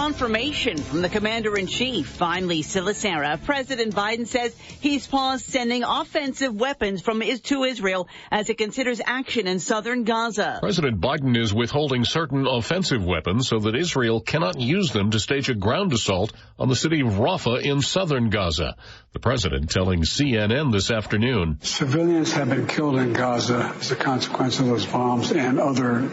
confirmation from the commander-in-chief. Finally, Silicera. President Biden says he's paused sending offensive weapons to Israel as it considers action in southern Gaza. President Biden is withholding certain offensive weapons so that Israel cannot use them to stage a ground assault on the city of Rafah in southern Gaza. The president telling CNN this afternoon. Civilians have been killed in Gaza as a consequence of those bombs and other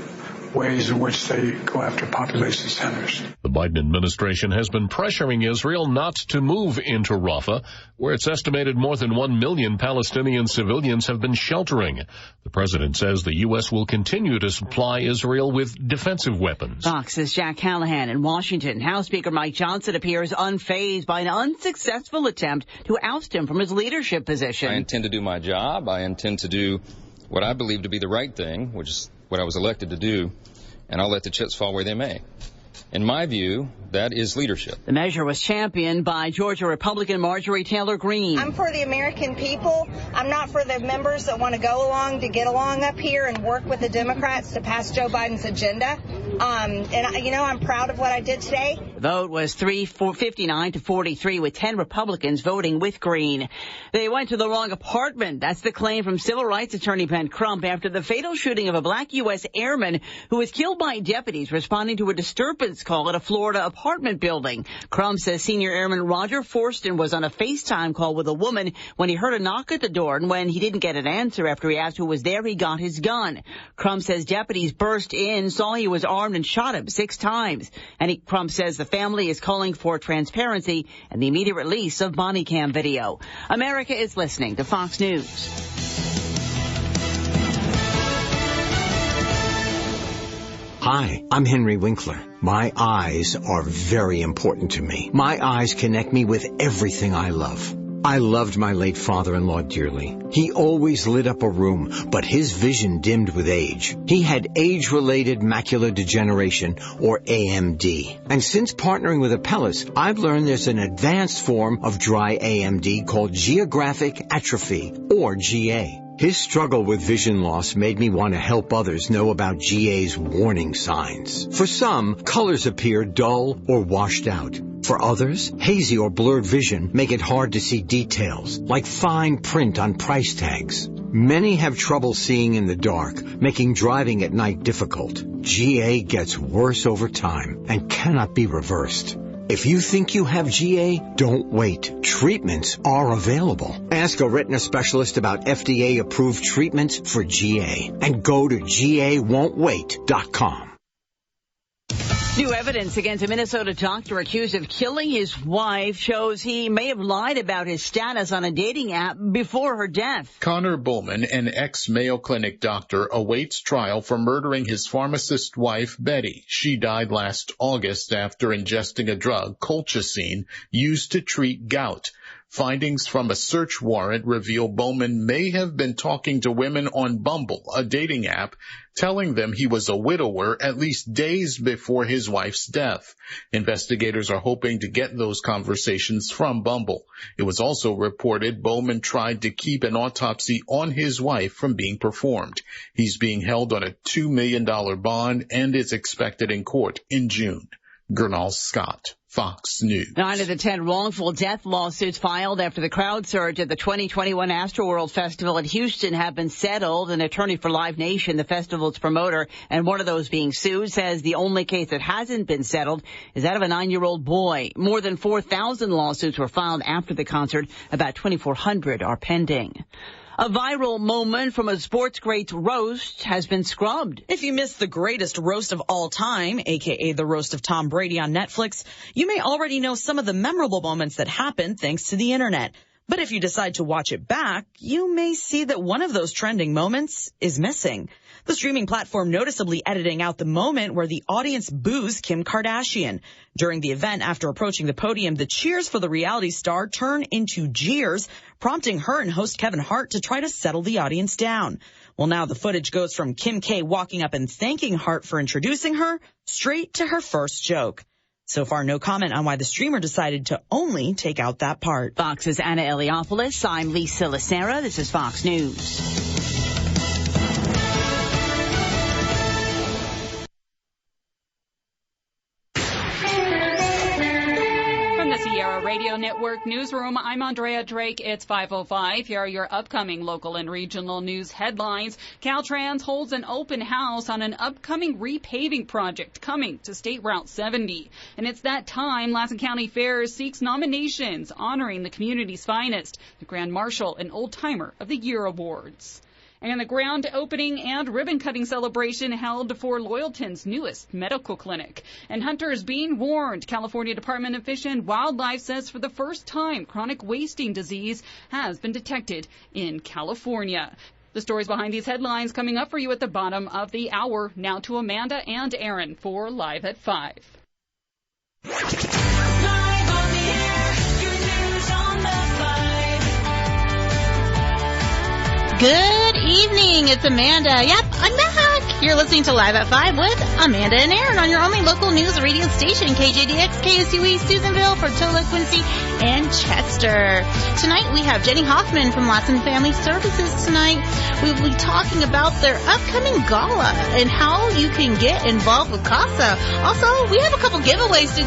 ways in which they go after population centers. The Biden administration has been pressuring Israel not to move into Rafah, where it's estimated more than 1 million Palestinian civilians have been sheltering. The president says the U.S. will continue to supply Israel with defensive weapons. Fox's Jack Callahan in Washington. House Speaker Mike Johnson appears unfazed by an unsuccessful attempt to oust him from his leadership position. I intend to do my job. I intend to do what I believe to be the right thing, which is what I was elected to do, and I'll let the chips fall where they may. In my view, that is leadership. The measure was championed by Georgia Republican Marjorie Taylor Greene. I'm for the American people. I'm not for the members that want to go along to get along up here and work with the Democrats to pass Joe Biden's agenda. I'm proud of what I did today. The vote was 59 to 43 with 10 Republicans voting with Greene. They went to the wrong apartment. That's the claim from civil rights attorney Ben Crump after the fatal shooting of a black U.S. airman who was killed by deputies responding to a disturbance call at a Florida apartment building. Crump says senior airman Roger Forston was on a FaceTime call with a woman when he heard a knock at the door, and when he didn't get an answer after he asked who was there, he got his gun. Crump says deputies burst in, saw he was armed, and shot him 6 times. And Crump says the family is calling for transparency and the immediate release of body cam video. America is listening to Fox News. Hi, I'm Henry Winkler. My eyes are very important to me. My eyes connect me with everything I love. I loved my late father-in-law dearly. He always lit up a room, but his vision dimmed with age. He had age-related macular degeneration, or AMD. And since partnering with Apellis, I've learned there's an advanced form of dry AMD called geographic atrophy, or GA. His struggle with vision loss made me want to help others know about GA's warning signs. For some, colors appear dull or washed out. For others, hazy or blurred vision make it hard to see details, like fine print on price tags. Many have trouble seeing in the dark, making driving at night difficult. GA gets worse over time and cannot be reversed. If you think you have GA, don't wait. Treatments are available. Ask a retina specialist about FDA-approved treatments for GA and go to GAWon'tWait.com. New evidence against a Minnesota doctor accused of killing his wife shows he may have lied about his status on a dating app before her death. Connor Bowman, an ex-Mayo Clinic doctor, awaits trial for murdering his pharmacist wife, Betty. She died last August after ingesting a drug, colchicine, used to treat gout. Findings from a search warrant reveal Bowman may have been talking to women on Bumble, a dating app, telling them he was a widower at least days before his wife's death. Investigators are hoping to get those conversations from Bumble. It was also reported Bowman tried to keep an autopsy on his wife from being performed. He's being held on a $2 million bond and is expected in court in June. Gernal Scott, Fox News. 9 of the 10 wrongful death lawsuits filed after the crowd surge at the 2021 Astroworld Festival in Houston have been settled. An attorney for Live Nation, the festival's promoter, and one of those being sued, says the only case that hasn't been settled is that of a 9-year-old boy. More than 4,000 lawsuits were filed after the concert. About 2,400 are pending. A viral moment from a sports great's roast has been scrubbed. If you missed the greatest roast of all time, a.k.a. the roast of Tom Brady on Netflix, you may already know some of the memorable moments that happened thanks to the internet. But if you decide to watch it back, you may see that one of those trending moments is missing. The streaming platform noticeably editing out the moment where the audience boos Kim Kardashian. During the event, after approaching the podium, the cheers for the reality star turn into jeers, prompting her and host Kevin Hart to try to settle the audience down. Well, now the footage goes from Kim K walking up and thanking Hart for introducing her, straight to her first joke. So far, no comment on why the streamer decided to only take out that part. Fox's Anna Eliopoulos. I'm Lisa Lacera. This is Fox News. Sierra Radio Network Newsroom. I'm Andrea Drake. It's 5:05. Here are your upcoming local and regional news headlines. Caltrans holds an open house on an upcoming repaving project coming to State Route 70. And it's that time Lassen County Fairs seeks nominations honoring the community's finest, the Grand Marshal and Old Timer of the Year Awards. And the ground opening and ribbon cutting celebration held for Loyalton's newest medical clinic. And hunters being warned. California Department of Fish and Wildlife says for the first time chronic wasting disease has been detected in California. The stories behind these headlines coming up for you at the bottom of the hour. Now to Amanda and Aaron for Live at 5. Live on the air, your news on the 5. Good evening, it's Amanda. Yep, I'm back. You're listening to Live at 5 with Amanda and Aaron on your only local news radio station, KJDX, KSUE, Susanville, Portola, Quincy, and Chester. Tonight we have Jennie Hoffman from Lassen Family Services tonight. We will be talking about their upcoming gala and how you can get involved with CASA. Also, we have a couple giveaways to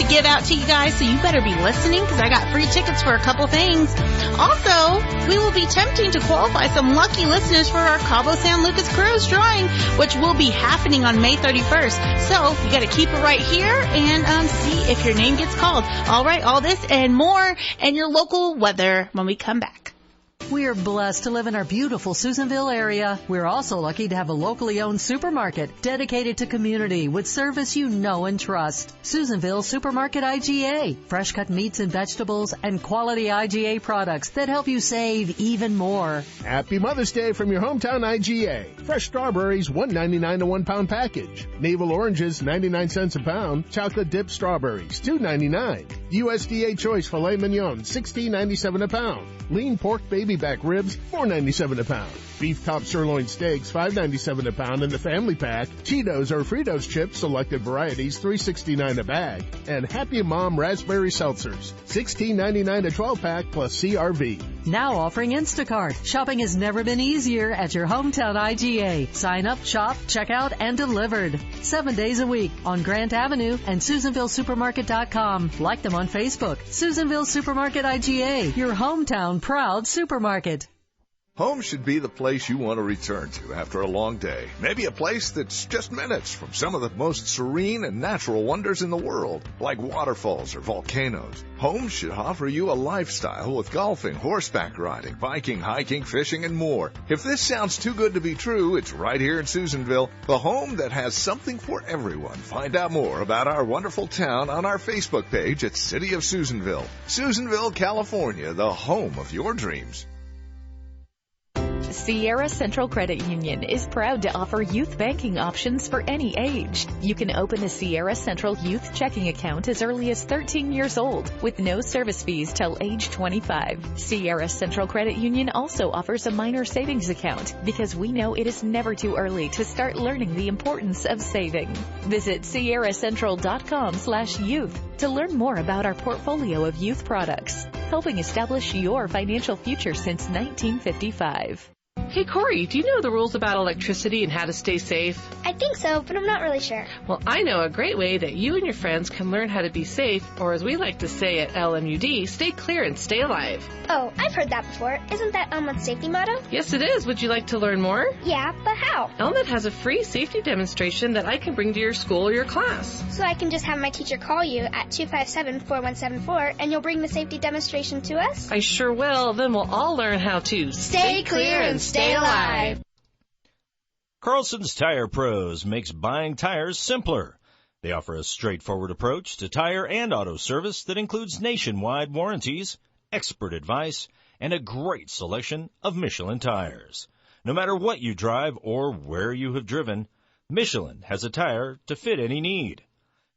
give out to you guys, so you better be listening because I got free tickets for a couple things. Also, we will be attempting to qualify some lucky listeners for our Cabo San Lucas Cruise drawing, which will be happening on May 31st. So you got to keep it right here and see if your name gets called. All right, all this and more and your local weather when we come back. We are blessed to live in our beautiful Susanville area. We're also lucky to have a locally owned supermarket dedicated to community with service you know and trust. Susanville Supermarket IGA. Fresh cut meats and vegetables and quality IGA products that help you save even more. Happy Mother's Day from your hometown IGA. Fresh strawberries, $1.99 a 1-pound package. Navel oranges, 99 cents a pound. Chocolate dipped strawberries, $2.99. USDA Choice Filet Mignon, $16.97 a pound. Lean pork baby back ribs, $4.97 a pound. Beef top sirloin steaks, $5.97 a pound in the family pack. Cheetos or Fritos chips, selected varieties, $3.69 a bag. And Happy Mom raspberry seltzers, $16.99 a 12-pack plus CRV. Now offering Instacart. Shopping has never been easier at your hometown IGA. Sign up, shop, check out, and delivered. 7 days a week on Grant Avenue and SusanvilleSupermarket.com. Like them on Facebook. Susanville Supermarket IGA, your hometown proud supermarket. Home should be the place you want to return to after a long day. Maybe a place that's just minutes from some of the most serene and natural wonders in the world, like waterfalls or volcanoes. Home should offer you a lifestyle with golfing, horseback riding, biking, hiking, fishing, and more. If this sounds too good to be true, it's right here in Susanville, the home that has something for everyone. Find out more about our wonderful town on our Facebook page at City of Susanville. Susanville, California, the home of your dreams. Sierra Central Credit Union is proud to offer youth banking options for any age. You can open a Sierra Central Youth Checking account as early as 13 years old with no service fees till age 25. Sierra Central Credit Union also offers a minor savings account because we know it is never too early to start learning the importance of saving. Visit sierracentral.com/youth to learn more about our portfolio of youth products, helping establish your financial future since 1955. Hey, Corey, do you know the rules about electricity and how to stay safe? I think so, but I'm not really sure. Well, I know a great way that you and your friends can learn how to be safe, or as we like to say at LMUD, stay clear and stay alive. Oh, I've heard that before. Isn't that Elmwood's safety motto? Yes, it is. Would you like to learn more? Yeah, but how? Elmwood has a free safety demonstration that I can bring to your school or your class. So I can just have my teacher call you at 257-4174 and you'll bring the safety demonstration to us? I sure will. Then we'll all learn how to stay clear and stay alive. Carlson's Tire Pros makes buying tires simpler. They offer a straightforward approach to tire and auto service that includes nationwide warranties, expert advice, and a great selection of Michelin tires. No matter what you drive or where you have driven, Michelin has a tire to fit any need.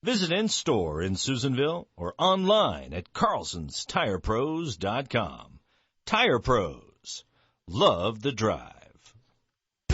Visit in-store in Susanville or online at carlsonstirepros.com. Tire Pros. Love the drive.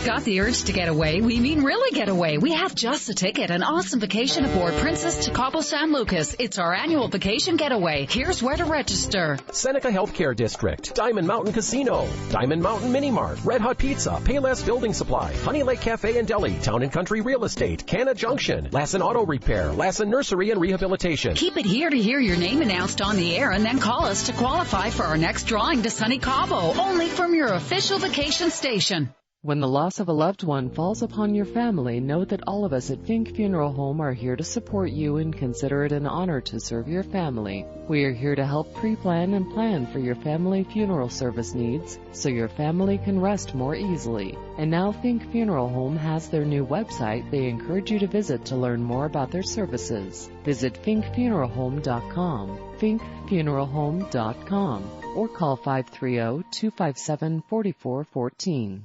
Got the urge to get away? We mean really get away. We have just a ticket, an awesome vacation aboard Princess to Cabo San Lucas. It's our annual vacation getaway. Here's where to register. Seneca Healthcare District, Diamond Mountain Casino, Diamond Mountain Mini Mart, Red Hot Pizza, Payless Building Supply, Honey Lake Cafe and Deli, Town and Country Real Estate, Canna Junction, Lassen Auto Repair, Lassen Nursery and Rehabilitation. Keep it here to hear your name announced on the air and then call us to qualify for our next drawing to sunny Cabo, only from your official vacation station. When the loss of a loved one falls upon your family, know that all of us at Fink Funeral Home are here to support you and consider it an honor to serve your family. We are here to help pre-plan and plan for your family funeral service needs so your family can rest more easily. And now Fink Funeral Home has their new website they encourage you to visit to learn more about their services. Visit finkfuneralhome.com, finkfuneralhome.com, or call 530-257-4414.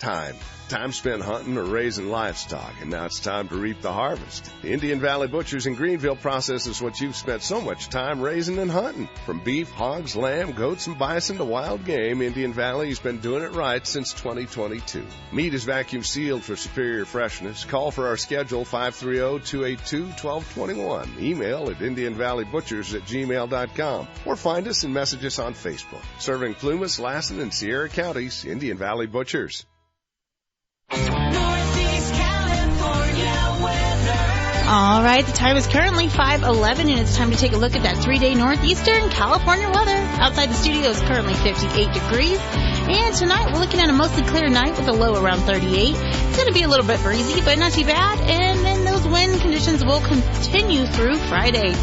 Time spent hunting or raising livestock, and now it's time to reap the harvest. The Indian Valley Butchers in Greenville processes what you've spent so much time raising and hunting. From beef, hogs, lamb, goats, and bison to wild game, Indian Valley's been doing it right since 2022. Meat is vacuum sealed for superior freshness. Call for our schedule 530-282-1221. Email at IndianValleyButchers@gmail.com or find us and message us on Facebook. Serving Plumas, Lassen, and Sierra counties, Indian Valley Butchers. Northeast California weather. All right, the time is currently 5:11, and it's time to take a look at that 3-day northeastern California weather. Outside the studio is currently 58 degrees, and tonight we're looking at a mostly clear night with a low around 38. It's going to be a little bit breezy, but not too bad, and then those wind conditions will continue through Friday.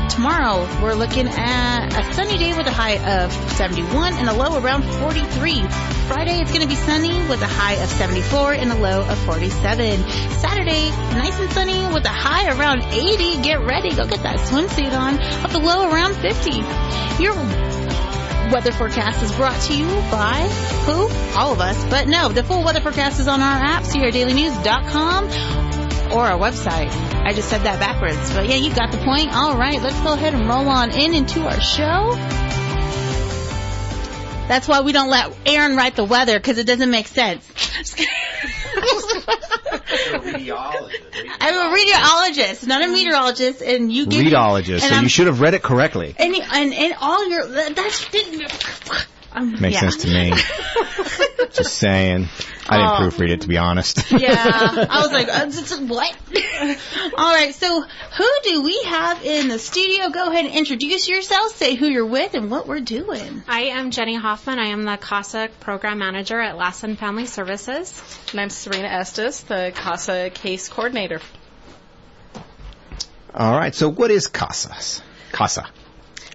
Tomorrow, we're looking at a sunny day with a high of 71 and a low around 43. Friday, it's going to be sunny with a high of 74 and a low of 47. Saturday, nice and sunny with a high around 80. Get ready. Go get that swimsuit on with a low around 50. Your weather forecast is brought to you by who? All of us. But no, the full weather forecast is on our app, SierraDailyNews.com, or our website. I just said that backwards, but yeah, you got the point. All right, let's go ahead and roll on into our show. That's why we don't let Aaron write the weather, because it doesn't make sense. I'm a meteorologist, not a meteorologist, and you give Readologist, so you should have read it correctly. And all your that's makes sense to me. Just saying. I didn't proofread it, to be honest. Yeah, I was like, what? All right, so who do we have in the studio? Go ahead and introduce yourself, say who you're with, and what we're doing. I am Jennie Hoffman. I am the CASA program manager at Lassen Family Services. And I'm Serena Estes, the CASA case coordinator. All right, so what is CASA? CASA.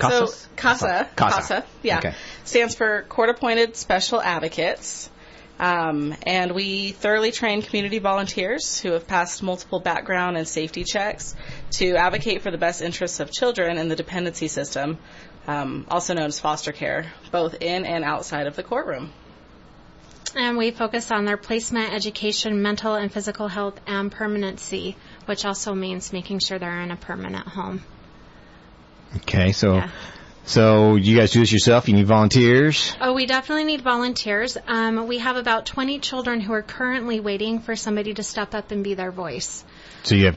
So CASA, yeah, okay. Stands for Court Appointed Special Advocates. And we thoroughly train community volunteers who have passed multiple background and safety checks to advocate for the best interests of children in the dependency system, also known as foster care, both in and outside of the courtroom. And we focus on their placement, education, mental and physical health, and permanency, which also means making sure they're in a permanent home. Okay, so you guys do this yourself? You need volunteers? Oh, we definitely need volunteers. We have about 20 children who are currently waiting for somebody to step up and be their voice. So you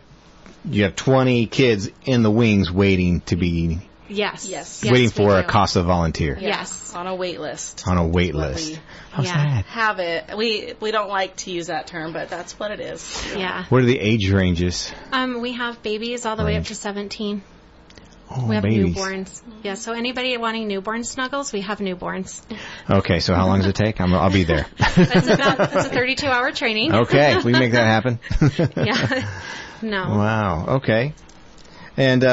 have 20 kids in the wings waiting to be waiting for a CASA volunteer. Yes, on a wait list. On a wait list. How's that? Have it. We don't like to use that term, but that's what it is. Yeah. What are the age ranges? We have babies all the way up to 17. Oh, we have babies. newborns. Yeah, so anybody wanting newborn snuggles, we have newborns. Okay, so how long does it take? I'll be there. It's a 32-hour training. Okay, we can make that happen. Yeah. No. Wow, okay. And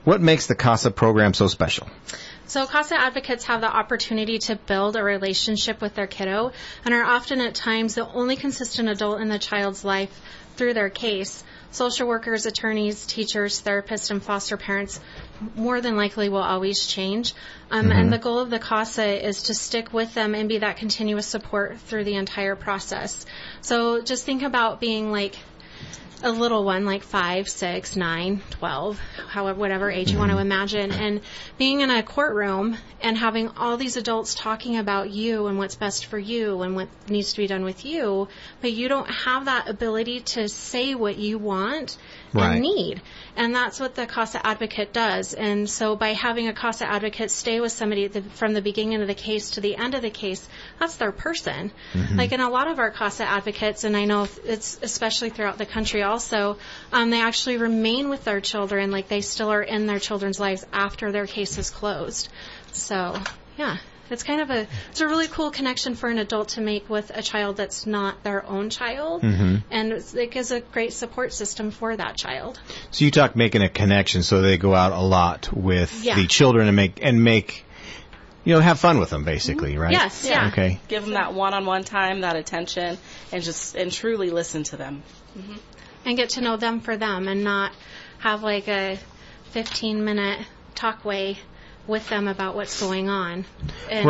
what makes the CASA program so special? So CASA advocates have the opportunity to build a relationship with their kiddo and are often at times the only consistent adult in the child's life through their case. Social workers, attorneys, teachers, therapists, and foster parents more than likely will always change. And the goal of the CASA is to stick with them and be that continuous support through the entire process. So just think about being like a little one, like 5, 6, 9, 12, however, whatever age you want to imagine, and being in a courtroom and having all these adults talking about you and what's best for you and what needs to be done with you, but you don't have that ability to say what you want and need. And that's what the CASA advocate does. And so by having a CASA advocate stay with somebody from the beginning of the case to the end of the case, that's their person. Like in a lot of our CASA advocates, and I know it's especially throughout the country also, they actually remain with their children, like they still are in their children's lives after their case is closed. So, yeah. It's kind of it's a really cool connection for an adult to make with a child that's not their own child, and it gives a great support system for that child. So you talk making a connection, so they go out a lot with the children and make have fun with them, basically, right? Yes, yeah. Okay. Give them that one-on-one time, that attention, and truly listen to them. And get to know them for them, and not have like a 15-minute talkway with them about what's going on and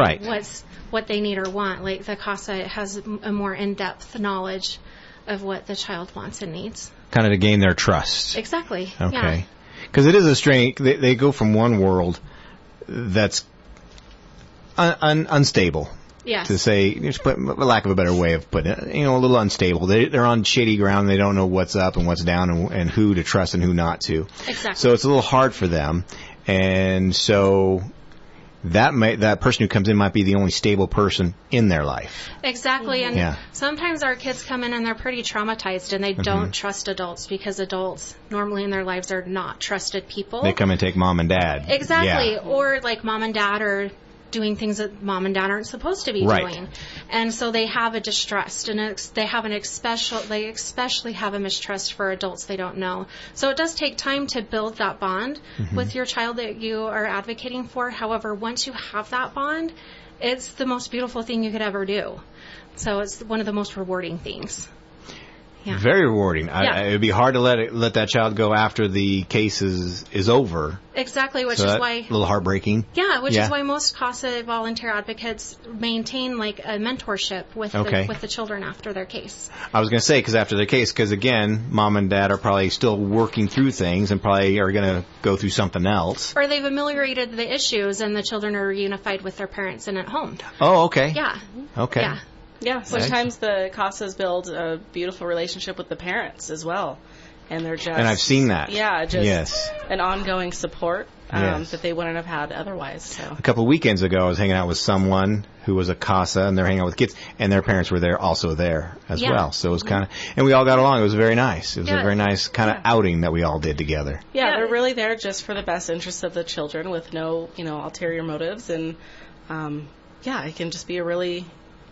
what they need or want. Like the CASA has a more in-depth knowledge of what the child wants and needs. Kind of to gain their trust. Exactly. Okay. Because it is a strange. They go from one world that's unstable. Yes. To say, just for lack of a better way of putting it, a little unstable. They're on shady ground. They don't know what's up and what's down and who to trust and who not to. Exactly. So it's a little hard for them. And so that person who comes in might be the only stable person in their life. Exactly. And sometimes our kids come in and they're pretty traumatized and they don't trust adults because adults normally in their lives are not trusted people. They come and take mom and dad. Exactly. Or like mom and dad are doing things that mom and dad aren't supposed to be doing. And so they have a distrust, and they especially have a mistrust for adults they don't know. So it does take time to build that bond with your child that you are advocating for. However, once you have that bond, it's the most beautiful thing you could ever do. So it's one of the most rewarding things. Yeah. Very rewarding. It would be hard to let that child go after the case is over. Exactly, which is why... a little heartbreaking. Yeah, which is why most CASA volunteer advocates maintain like a mentorship with the children after their case. I was going to say, because after their case, because again, mom and dad are probably still working through things and probably are going to go through something else. Or they've ameliorated the issues and the children are reunified with their parents and at home. Oh, okay. Yeah. Okay. Yeah. Yeah, sometimes the CASAs build a beautiful relationship with the parents as well. And they're just... And I've seen that. Yeah, just an ongoing support that they wouldn't have had otherwise. So. A couple of weekends ago, I was hanging out with someone who was a CASA, and they're hanging out with kids, and their parents were also there as well. So it was kind of... And we all got along. It was very nice. It was a very nice kind of outing that we all did together. Yeah, they're really there just for the best interests of the children with no, ulterior motives. And, it can just be a really...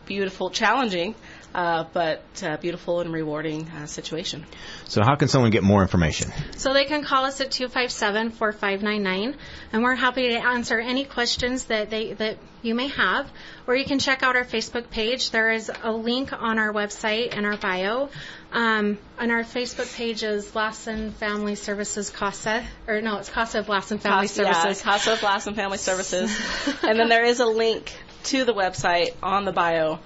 beautiful, challenging, but beautiful and rewarding situation. So how can someone get more information? So they can call us at 257-4599, and we're happy to answer any questions that you may have. Or you can check out our Facebook page. There is a link on our website in our bio. And our Facebook page is Lassen Family Services CASA. Or no, it's CASA of Lassen Family Services. Yeah, CASA of Lassen Family Services. And then there is a link to the website on the bio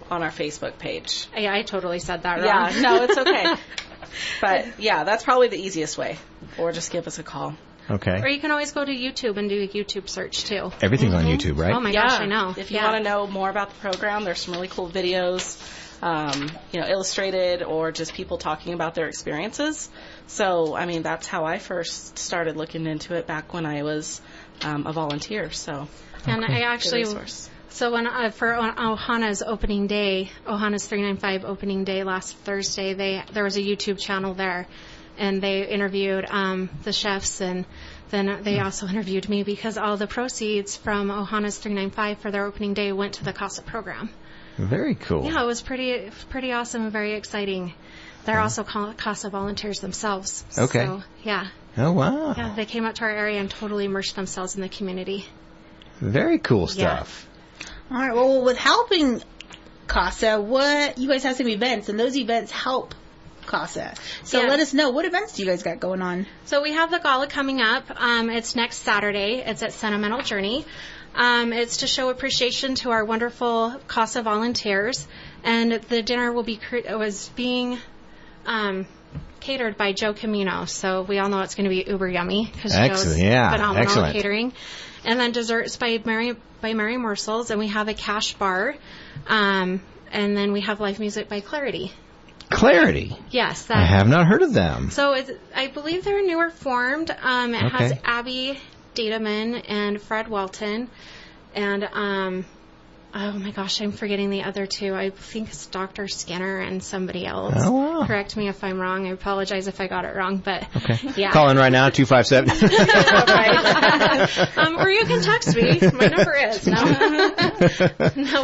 on our Facebook page. Yeah, I totally said that wrong. Yeah, no, it's okay. But that's probably the easiest way. Or just give us a call. Okay. Or you can always go to YouTube and do a YouTube search too. Everything's on YouTube, right? Oh my gosh, I know. If you want to know more about the program, there's some really cool videos, illustrated or just people talking about their experiences. So, that's how I first started looking into it back when I was a volunteer. So. And I actually, so when for Ohana's opening day, Ohana's 395 opening day last Thursday, there was a YouTube channel there, and they interviewed the chefs, and then they also interviewed me because all the proceeds from Ohana's 395 for their opening day went to the CASA program. Very cool. Yeah, it was pretty awesome and very exciting. They're also CASA volunteers themselves. Okay. So, yeah. Oh, wow. Yeah, they came out to our area and totally immersed themselves in the community. Very cool stuff. All right. Well, with helping CASA, you guys have some events, and those events help CASA. So let us know, what events do you guys got going on? So we have the gala coming up. It's next Saturday. It's at Sentimental Journey. It's to show appreciation to our wonderful CASA volunteers, and the dinner will be being catered by Joe Camino. So we all know it's going to be uber yummy because Joe's phenomenal excellent. at catering. And then desserts by Mary Morsels, and we have a cash bar. And then we have live music by Clarity. Clarity? Yes. I have not heard of them. So I believe they're newer formed. It has Abby Dademan and Fred Walton. And, oh my gosh, I'm forgetting the other two. I think it's Dr. Skinner and somebody else. Oh, wow. Correct me if I'm wrong. I apologize if I got it wrong, but yeah. Call in right now, 257. Or you can text me. My number is. No,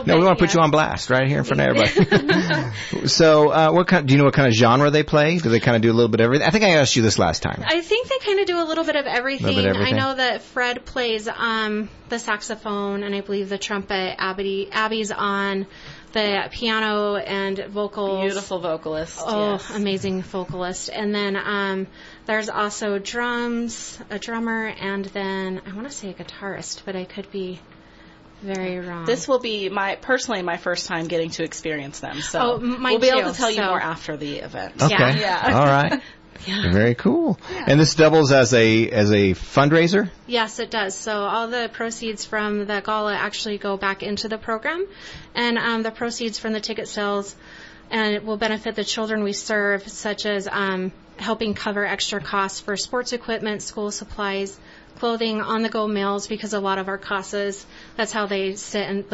we want to put you on blast right here in front of everybody. So, do you know what kind of genre they play? Do they kind of do a little bit of everything? I think I asked you this last time. I think they kind of do a little bit of everything. I know that Fred plays the saxophone and I believe the trumpet. Abby's on the piano and vocals. Beautiful vocalist. Oh, yes. Amazing vocalist. And then there's also drums, a drummer, and then I want to say a guitarist, but I could be very wrong. This will be my first time getting to experience them. So mine we'll be able too, to tell you more after the event. Okay. Yeah. All right. Yeah. Very cool. Yeah. And this doubles as a fundraiser? Yes, it does. So all the proceeds from the gala actually go back into the program, and the proceeds from the ticket sales and it will benefit the children we serve, such as helping cover extra costs for sports equipment, school supplies, clothing, on-the-go meals, because a lot of our CASAs, that's how they sit and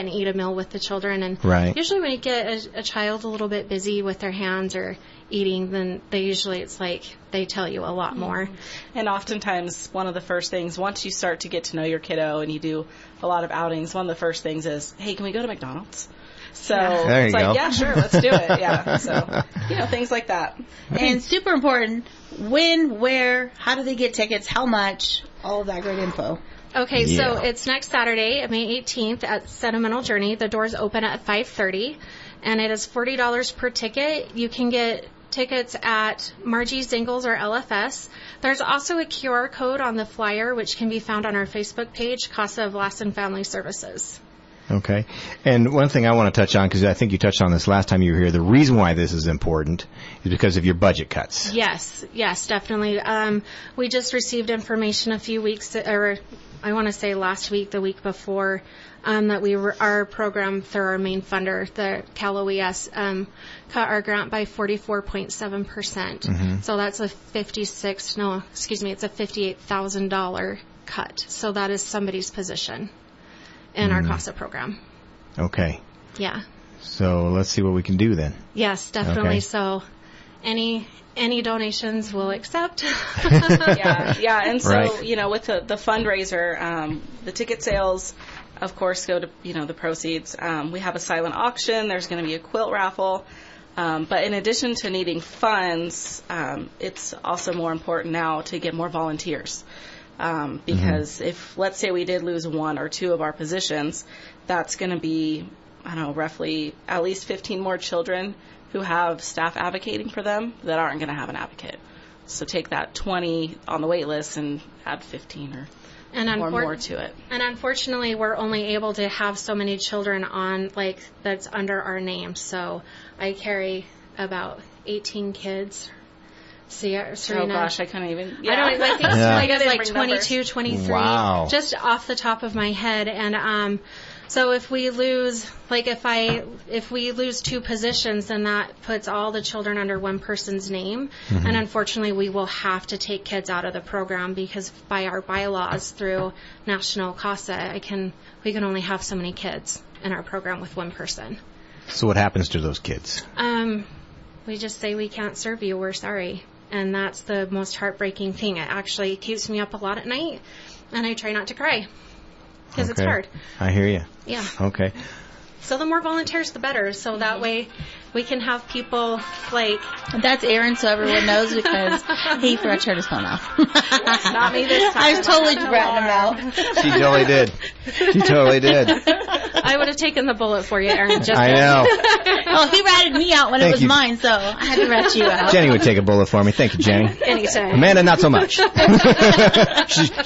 eat a meal with the children. And usually when you get a child a little bit busy with their hands or eating, then it's like they tell you a lot more. And oftentimes one of the first things, once you start to get to know your kiddo and you do a lot of outings, one of the first things is, hey, can we go to McDonald's? So it's like, yeah, sure, let's do it. Yeah. So, things like that. And super important, when, where, how do they get tickets, how much, all of that great info. Okay, so it's next Saturday, May 18th at Sentimental Journey. The doors open at 5:30, and it is $40 per ticket. You can get tickets at Margie's Dingles or LFS. There's also a QR code on the flyer, which can be found on our Facebook page, CASA of Lassen Family Services. Okay. And one thing I want to touch on, because I think you touched on this last time you were here, the reason why this is important is because of your budget cuts. Yes, definitely. We just received information a few weeks, or I want to say last week, the week before, that our program through our main funder, the Cal OES, cut our grant by 44.7%. Mm-hmm. So that's a $58,000 cut. So that is somebody's position in our CASA program. Okay. Yeah. So let's see what we can do then. Yes, definitely. Okay. So any donations we'll accept. Yeah. And so, with the fundraiser, the ticket sales, of course, go to, the proceeds. We have a silent auction. There's going to be a quilt raffle. But in addition to needing funds, it's also more important now to get more volunteers. Because if, let's say we did lose one or two of our positions, that's going to be, roughly at least 15 more children who have staff advocating for them that aren't going to have an advocate. So take that 20 on the wait list and add 15 or more to it. And unfortunately, we're only able to have so many children on, that's under our name. So I carry about 18 kids. Serena. Oh gosh, I couldn't even. Yeah. I think it's like 22, 23. Wow. Just off the top of my head. And so if we lose, if we lose two positions, then that puts all the children under one person's name. Mm-hmm. And unfortunately, we will have to take kids out of the program because by our bylaws through National CASA, we can only have so many kids in our program with one person. So what happens to those kids? We just say we can't serve you. We're sorry. And that's the most heartbreaking thing. It actually keeps me up a lot at night, and I try not to cry because it's hard. I hear you. Yeah. Okay. So the more volunteers, the better. So that way we can have people That's Aaron, so everyone knows, because he forgot to turn his phone off. Not me this time. I was totally ratting him out. She totally did. I would have taken the bullet for you, Aaron. I know. Oh, he ratted me out when it was mine, so I had to rat you out. Jenny would take a bullet for me. Thank you, Jenny. Anytime. Amanda, not so much. She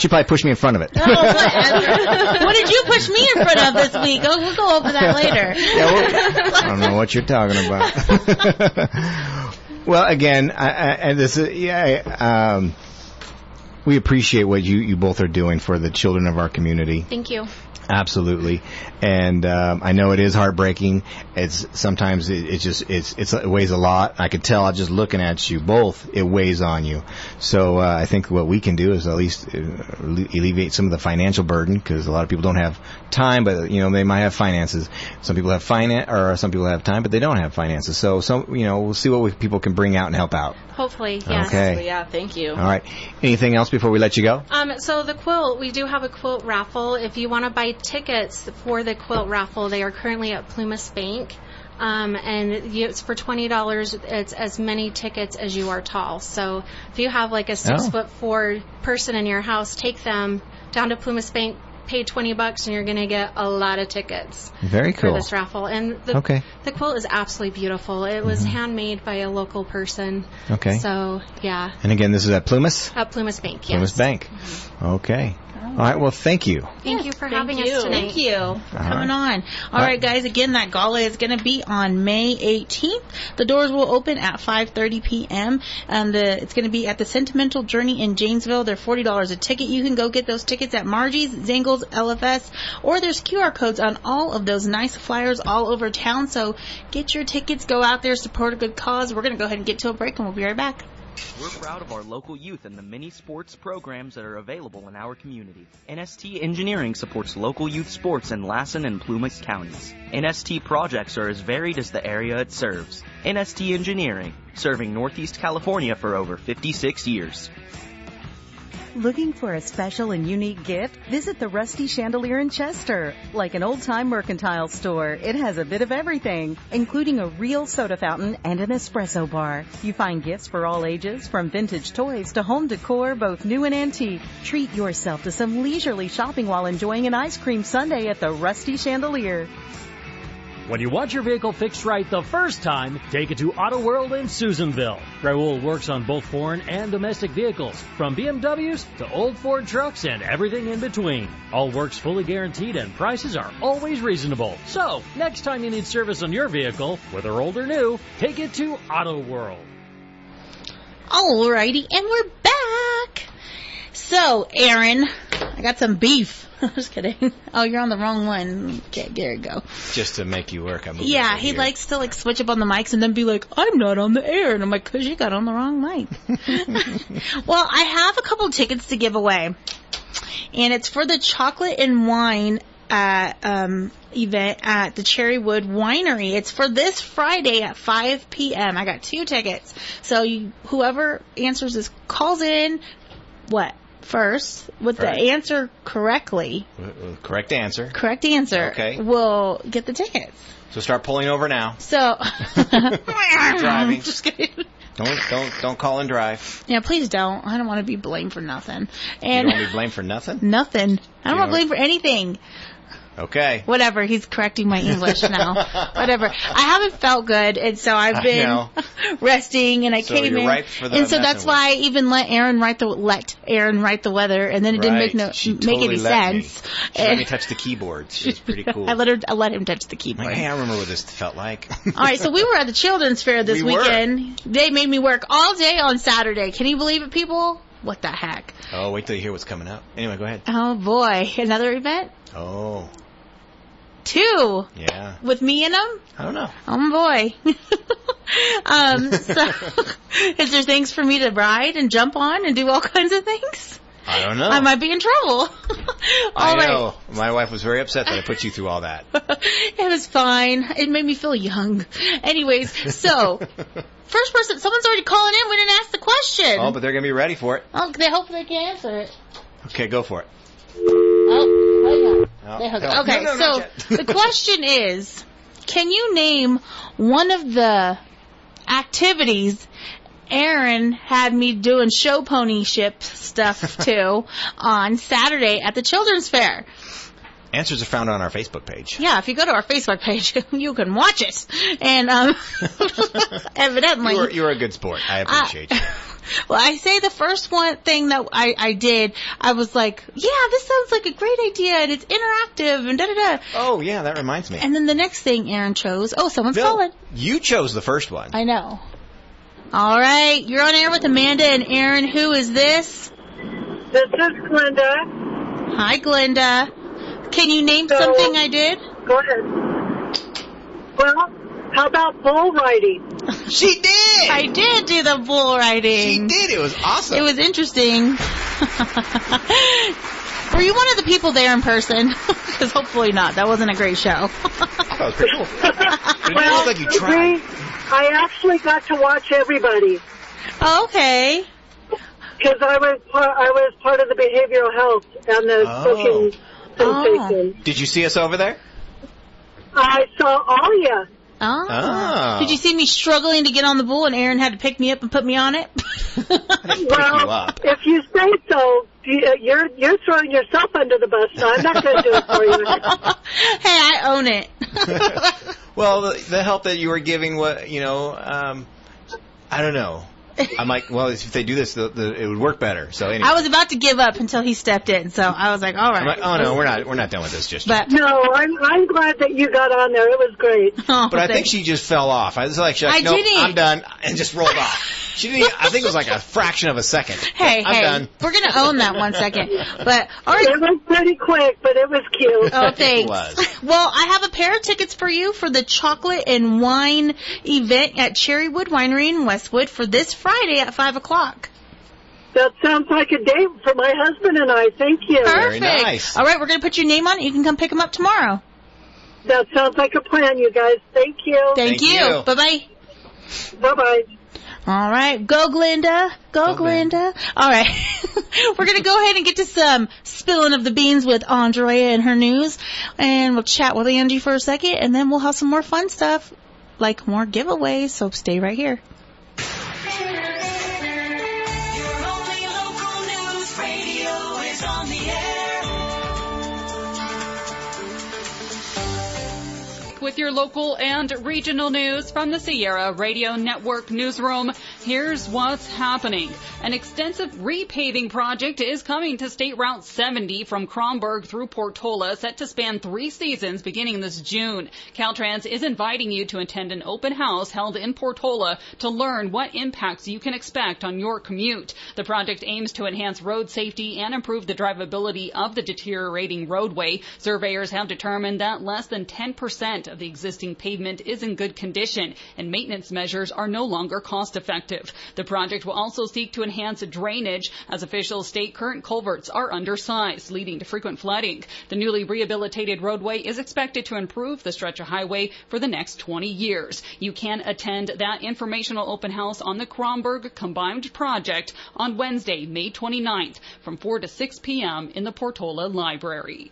probably pushed me in front of it. Oh, whatever. What did you push me in front of this week? Oh, we'll go over that later. Yeah, I don't know what you're talking about. Well, again, we appreciate what you both are doing for the children of our community. Thank you. Absolutely, and I know it is heartbreaking. It's sometimes it weighs a lot. I could tell just looking at you both, it weighs on you. So I think what we can do is at least alleviate some of the financial burden, because a lot of people don't have time, but they might have finances. Some people have some people have time, but they don't have finances. So we'll see what people can bring out and help out. Hopefully, yes. Okay. Yeah, thank you. All right. Anything else before we let you go? So the quilt, we do have a quilt raffle. If you want to buy tickets for the quilt raffle, they are currently at Plumas Bank. And it's for $20. It's as many tickets as you are tall. So if you have like a 6'4" person in your house, take them down to Plumas Bank, pay $20, and you're going to get a lot of tickets. Very cool. For this raffle. And the quilt is absolutely beautiful. It was handmade by a local person. Okay. So, yeah. And again, this is at Plumas? At Plumas Bank, yes. Plumas Bank. Okay. All right, well, thank you. Thank you for having us tonight. Thank you for coming on. All right, guys, again, that gala is going to be on May 18th. The doors will open at 5:30 p.m. And it's going to be at the Sentimental Journey in Janesville. They're $40 a ticket. You can go get those tickets at Margie's, Zangles, LFS, or there's QR codes on all of those nice flyers all over town. So get your tickets, go out there, support a good cause. We're going to go ahead and get to a break, and we'll be right back. We're proud of our local youth and the many sports programs that are available in our community. NST Engineering supports local youth sports in Lassen and Plumas counties. NST projects are as varied as the area it serves. NST Engineering, serving Northeast California for over 56 years. Looking for a special and unique gift? Visit the Rusty Chandelier in Chester. Like an old-time mercantile store, it has a bit of everything, including a real soda fountain and an espresso bar. You find gifts for all ages, from vintage toys to home decor, both new and antique. Treat yourself to some leisurely shopping while enjoying an ice cream sundae at the Rusty Chandelier. When you want your vehicle fixed right the first time, take it to Auto World in Susanville. Raul works on both foreign and domestic vehicles, from BMWs to old Ford trucks and everything in between. All work's fully guaranteed and prices are always reasonable. So, next time you need service on your vehicle, whether old or new, take it to Auto World. Alrighty, and we're back. So, Aaron, I got some beef. I'm just kidding. Oh, you're on the wrong one. Okay, there you go. Just to make you work. Yeah, he likes to switch up on the mics and then be like, I'm not on the air. And I'm like, 'cause you got on the wrong mic. Well, I have a couple tickets to give away. And it's for the Chocolate and Wine event at the Cherrywood Winery. It's for this Friday at 5 p.m. I got 2 tickets. So whoever answers this calls in, first, with the answer correctly. Correct answer. Okay. Will get the tickets. So start pulling over now. So. Driving. Just kidding. Don't call and drive. Yeah, please don't. I don't want to be blamed for nothing. And you don't want to be blamed for nothing? Nothing. I don't want to blame for anything. Okay. Whatever. He's correcting my English now. Whatever. I haven't felt good, and so I've been resting, and I came in. Ripe for the and so that's why I even let Aaron write the weather, and then it didn't make any sense. She let me touch the keyboard. She was pretty cool. I let him touch the keyboard. Hey, I remember what this felt like. All right, so we were at the Children's Fair this weekend. They made me work all day on Saturday. Can you believe it, people? What the heck? Oh, wait till you hear what's coming up. Anyway, go ahead. Oh boy, another event? Oh. 2. Yeah. With me in them? I don't know. Oh boy. So, is there things for me to ride and jump on and do all kinds of things? I don't know. I might be in trouble. I know. My wife was very upset that I put you through all that. It was fine. It made me feel young. Anyways, so, first person, someone's already calling in. We didn't ask the question. Oh, but they're going to be ready for it. Oh, they hope they can answer it. Okay, go for it. Oh, hang on. Okay, so the question is, can you name one of the activities Aaron had me doing show pony ship stuff to on Saturday at the Children's Fair? Answers are found on our Facebook page. Yeah, if you go to our Facebook page, you can watch it. And evidently... You're a good sport. I appreciate you. Well, I say the first thing that I did, I was like, yeah, this sounds like a great idea, and it's interactive, and da-da-da. Oh, yeah, that reminds me. And then the next thing Aaron chose, someone's calling. You chose the first one. I know. All right, you're on air with Amanda and Aaron. Who is this? This is Glenda. Hi, Glenda. Can you name something I did? Go ahead. Well, how about bull riding? She did! I did do the bull riding. She did. It was awesome. It was interesting. Were you one of the people there in person? Because hopefully not. That wasn't a great show. That was pretty cool. But it Well, looked like you tried. I actually got to watch everybody. Okay. Because I was part of the behavioral health and the cooking sensation. Did you see us over there? I saw all you. Oh. Did you see me struggling to get on the bull and Aaron had to pick me up and put me on it? Well, if you say so, you're throwing yourself under the bus, so I'm not going to do it for you. Hey, I own it. Well, the help that you were giving, I don't know. I'm like, well, if they do this, it would work better. So anyway. I was about to give up until he stepped in, so I was like, all right. I'm like, oh no, we're not done with this just yet. No, I'm glad that you got on there. It was great. But I think she just fell off. I was like, nope, I'm done, and just rolled off. She didn't. I think it was like a fraction of a second. Hey, I'm done. We're gonna own that 1 second. But all right. It was pretty quick, but it was cute. Oh, thanks. It was. Well, I have a pair of tickets for you for the chocolate and wine event at Cherrywood Winery in Westwood for this Friday at 5:00. That sounds like a date for my husband and I. Thank you. Perfect. Very nice. All right, we're gonna put your name on it. You can come pick them up tomorrow. That sounds like a plan, you guys. Thank you. Thank you. Bye-bye. Bye-bye. All right. Go, Glenda. Go, Glenda. All right. We're going to go ahead and get to some spilling of the beans with Andrea and her news. And we'll chat with Angie for a second, and then we'll have some more fun stuff, like more giveaways. So stay right here. Your only local news radio is on the air. With your local and regional news from the Sierra Radio Network newsroom, here's what's happening. An extensive repaving project is coming to State Route 70 from Kronberg through Portola, set to span 3 seasons beginning this June. Caltrans is inviting you to attend an open house held in Portola to learn what impacts you can expect on your commute. The project aims to enhance road safety and improve the drivability of the deteriorating roadway. Surveyors have determined that less than 10% of the existing pavement is in good condition, and maintenance measures are no longer cost effective. The project will also seek to enhance drainage, as officials state current culverts are undersized, leading to frequent flooding. The newly rehabilitated roadway is expected to improve the stretch of highway for the next 20 years. You can attend that informational open house on the Kronberg Combined Project on Wednesday, May 29th from 4 to 6 p.m. in the Portola Library.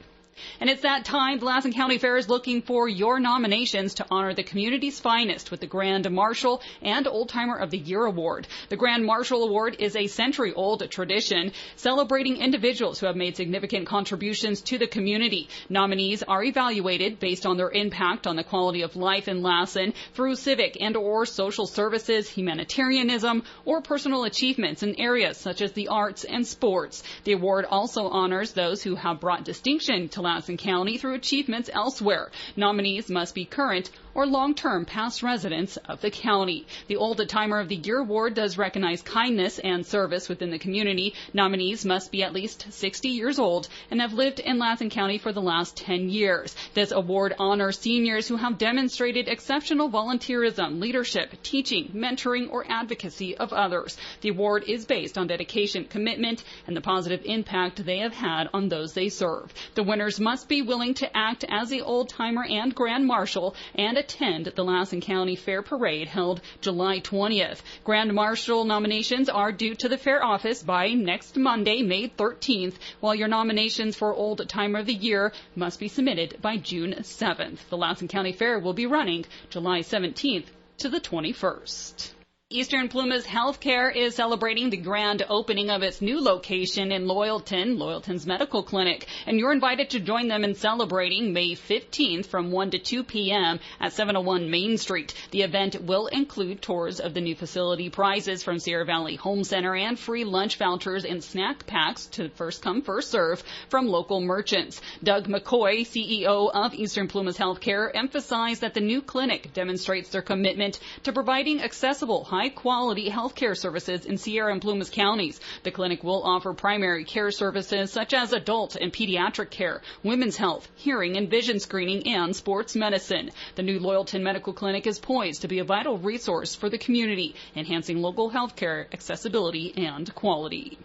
And it's that time. The Lassen County Fair is looking for your nominations to honor the community's finest with the Grand Marshal and Old Timer of the Year Award. The Grand Marshal Award is a century-old tradition celebrating individuals who have made significant contributions to the community. Nominees are evaluated based on their impact on the quality of life in Lassen through civic and or social services, humanitarianism, or personal achievements in areas such as the arts and sports. The award also honors those who have brought distinction to Lassen County through achievements elsewhere. Nominees must be current or long-term past residents of the county. The Old Timer of the Year Award does recognize kindness and service within the community. Nominees must be at least 60 years old and have lived in Lassen County for the last 10 years. This award honors seniors who have demonstrated exceptional volunteerism, leadership, teaching, mentoring, or advocacy of others. The award is based on dedication, commitment, and the positive impact they have had on those they serve. The winners must be willing to act as the Old Timer and Grand Marshal and attend the Lassen County Fair Parade held July 20th. Grand Marshal nominations are due to the fair office by next Monday, May 13th, while your nominations for Old Timer of the Year must be submitted by June 7th. The Lassen County Fair will be running July 17th to the 21st. Eastern Plumas Healthcare is celebrating the grand opening of its new location in Loyalton's medical clinic, and you're invited to join them in celebrating May 15th from 1 to 2 p.m. at 701 Main Street. The event will include tours of the new facility, prizes from Sierra Valley Home Center, and free lunch vouchers and snack packs to first come, first serve from local merchants. Doug McCoy, CEO of Eastern Plumas Healthcare, emphasized that the new clinic demonstrates their commitment to providing accessible, high high-quality health care services in Sierra and Plumas counties. The clinic will offer primary care services such as adult and pediatric care, women's health, hearing and vision screening, and sports medicine. The new Loyalton Medical Clinic is poised to be a vital resource for the community, enhancing local health care accessibility and quality.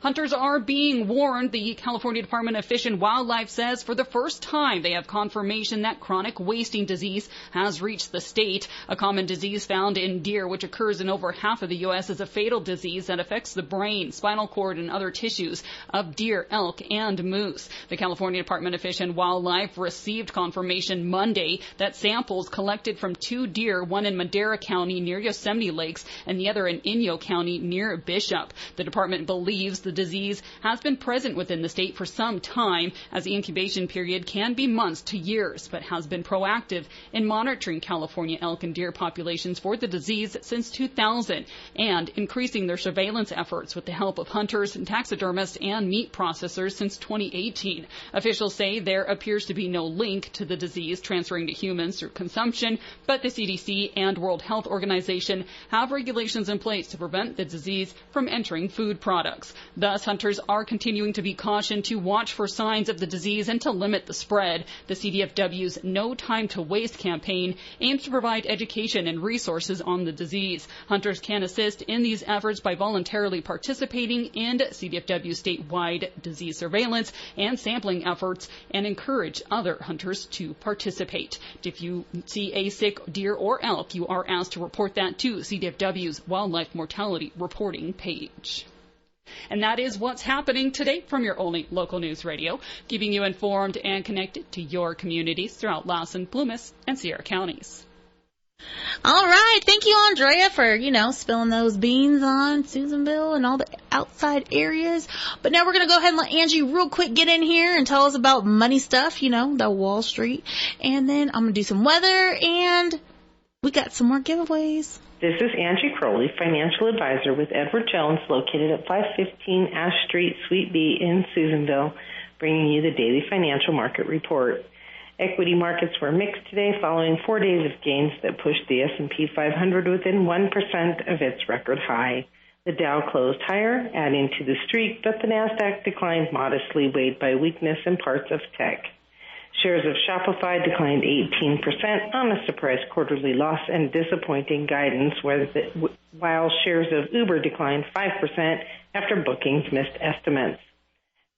Hunters are being warned. The California Department of Fish and Wildlife says for the first time they have confirmation that chronic wasting disease has reached the state. A common disease found in deer, which occurs in over half of the U.S., is a fatal disease that affects the brain, spinal cord, and other tissues of deer, elk, and moose. The California Department of Fish and Wildlife received confirmation Monday that samples collected from 2 deer, one in Madera County near Yosemite Lakes and the other in Inyo County near Bishop. The department believes the disease has been present within the state for some time, as the incubation period can be months to years, but has been proactive in monitoring California elk and deer populations for the disease since 2000 and increasing their surveillance efforts with the help of hunters and taxidermists and meat processors since 2018. Officials say there appears to be no link to the disease transferring to humans through consumption, but the CDC and World Health Organization have regulations in place to prevent the disease from entering food products. Thus, hunters are continuing to be cautioned to watch for signs of the disease and to limit the spread. The CDFW's No Time to Waste campaign aims to provide education and resources on the disease. Hunters can assist in these efforts by voluntarily participating in CDFW statewide disease surveillance and sampling efforts and encourage other hunters to participate. If you see a sick deer or elk, you are asked to report that to CDFW's Wildlife Mortality Reporting page. And that is what's happening today from your only local news radio, keeping you informed and connected to your communities throughout Lassen, Plumas, and Sierra counties. All right. Thank you, Andrea, for, spilling those beans on Susanville and all the outside areas. But now we're going to go ahead and let Angie real quick get in here and tell us about money stuff, the Wall Street. And then I'm going to do some weather, and we got some more giveaways. This is Angie Crowley, financial advisor with Edward Jones, located at 515 Ash Street, Suite B in Susanville, bringing you the daily financial market report. Equity markets were mixed today following 4 days of gains that pushed the S&P 500 within 1% of its record high. The Dow closed higher, adding to the streak, but the Nasdaq declined modestly, weighed by weakness in parts of tech. Shares of Shopify declined 18% on a surprise quarterly loss and disappointing guidance, while shares of Uber declined 5% after bookings missed estimates.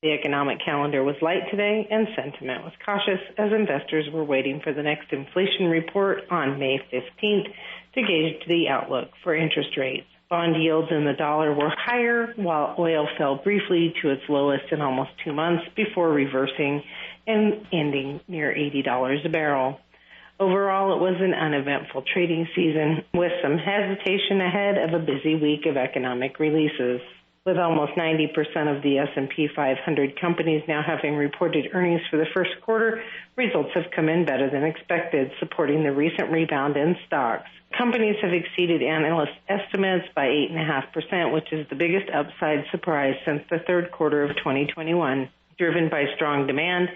The economic calendar was light today, and sentiment was cautious as investors were waiting for the next inflation report on May 15th to gauge the outlook for interest rates. Bond yields in the dollar were higher, while oil fell briefly to its lowest in almost 2 months before reversing and ending near $80 a barrel. Overall, it was an uneventful trading season with some hesitation ahead of a busy week of economic releases. With almost 90% of the S&P 500 companies now having reported earnings for the first quarter, results have come in better than expected, supporting the recent rebound in stocks. Companies have exceeded analyst estimates by 8.5%, which is the biggest upside surprise since the third quarter of 2021, driven by strong demand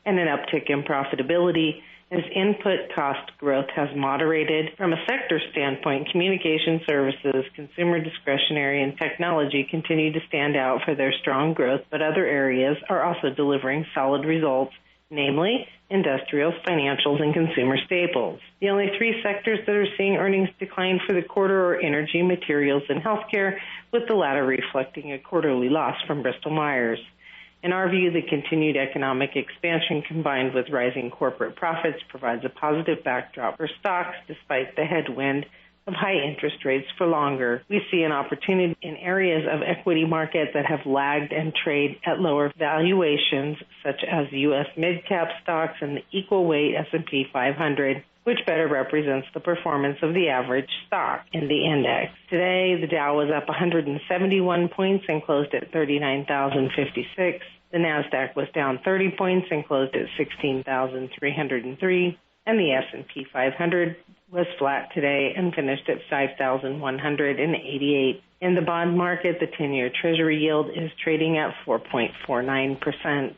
and an uptick in profitability as input cost growth has moderated. From a sector standpoint, communication services, consumer discretionary, and technology continue to stand out for their strong growth, but other areas are also delivering solid results, namely industrials, financials, and consumer staples. The only 3 sectors that are seeing earnings decline for the quarter are energy, materials, and healthcare, with the latter reflecting a quarterly loss from Bristol-Myers. In our view, the continued economic expansion combined with rising corporate profits provides a positive backdrop for stocks despite the headwind of high interest rates for longer. We see an opportunity in areas of equity market that have lagged and trade at lower valuations, such as U.S. mid-cap stocks and the equal weight S&P 500, which better represents the performance of the average stock in the index. Today, the Dow was up 171 points and closed at 39,056. The Nasdaq was down 30 points and closed at 16,303. And the S&P 500 was flat today and finished at 5,188. In the bond market, the 10-year Treasury yield is trading at 4.49%.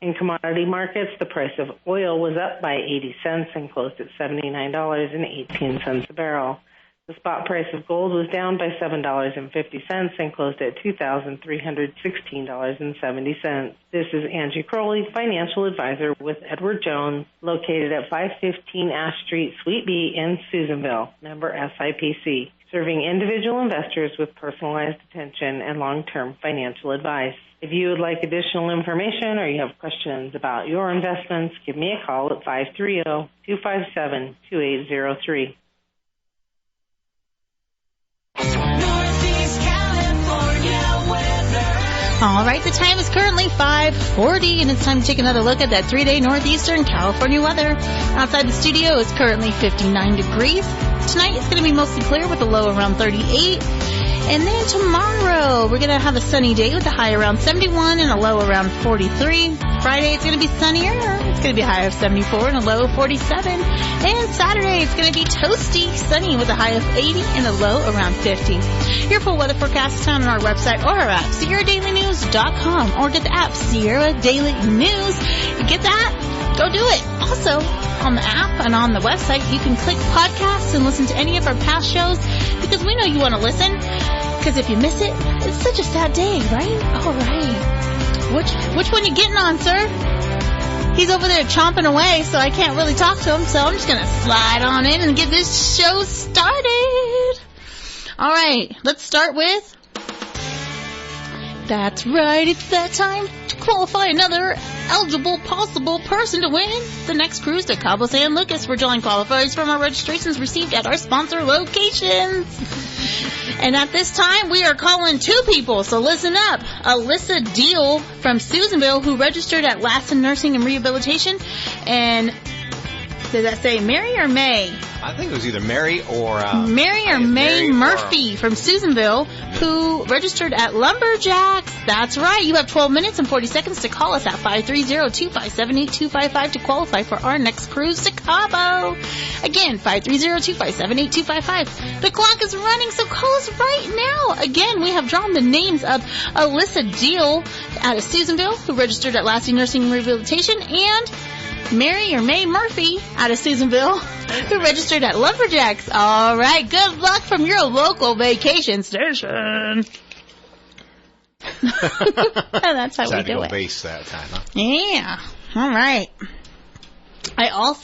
In commodity markets, the price of oil was up by 80 cents and closed at $79.18 a barrel. The spot price of gold was down by $7.50 and closed at $2,316.70. This is Angie Crowley, financial advisor with Edward Jones, located at 515 Ash Street, Suite B in Susanville, member SIPC, serving individual investors with personalized attention and long-term financial advice. If you would like additional information or you have questions about your investments, give me a call at 530-257-2803. All right, the time is currently 5:40, and it's time to take another look at that 3-day Northeastern California weather. Outside the studio, it's currently 59 degrees. Tonight, it's going to be mostly clear with a low around 38. And then tomorrow, we're going to have a sunny day with a high around 71 and a low around 43. Friday, it's going to be sunnier. It's going to be a high of 74 and a low of 47. And Saturday, it's going to be toasty, sunny with a high of 80 and a low around 50. Your full weather forecast is found on our website or our app, SierraDailyNews.com, or get the app, Sierra Daily News. You get that? Go do it. Also, on the app and on the website, you can click podcasts and listen to any of our past shows, because we know you want to listen. Because if you miss it, it's such a sad day, right? All right. Which one you getting on, sir? He's over there chomping away, so I can't really talk to him, so I'm just going to slide on in and get this show started. All right, let's start with... That's right, it's that time to qualify another eligible possible person to win the next cruise to Cabo San Lucas. We're drawing qualifiers from our registrations received at our sponsor locations. And at this time, we are calling 2 people, so listen up. Alyssa Deal from Susanville, who registered at Lassen Nursing and Rehabilitation. And did that say Mary or May? I think it was either Mary or... May Murphy from Susanville, who registered at Lumberjacks. That's right. You have 12 minutes and 40 seconds to call us at 530-257-8255 to qualify for our next cruise to Cabo. Again, 530-257-8255. The clock is running, so call us right now. Again, we have drawn the names of Alyssa Deal out of Susanville, who registered at Lassen Nursing and Rehabilitation, and Mary or May Murphy out of Susanville, who registered at Lumberjacks. All right, good luck from your local vacation station. And that's how we do it. Base that time, huh? Yeah. All right. I'm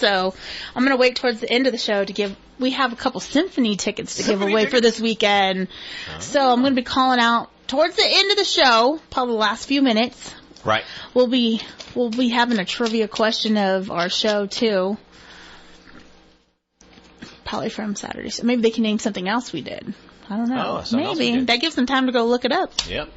going to wait towards the end of the show to give, we have a couple symphony tickets to give away for this weekend. Oh. So I'm going to be calling out towards the end of the show, probably the last few minutes. Right. We'll be having a trivia question of our show, too. Probably from Saturday. So maybe they can name something else we did. I don't know. Maybe. That gives them time to go look it up. Yep.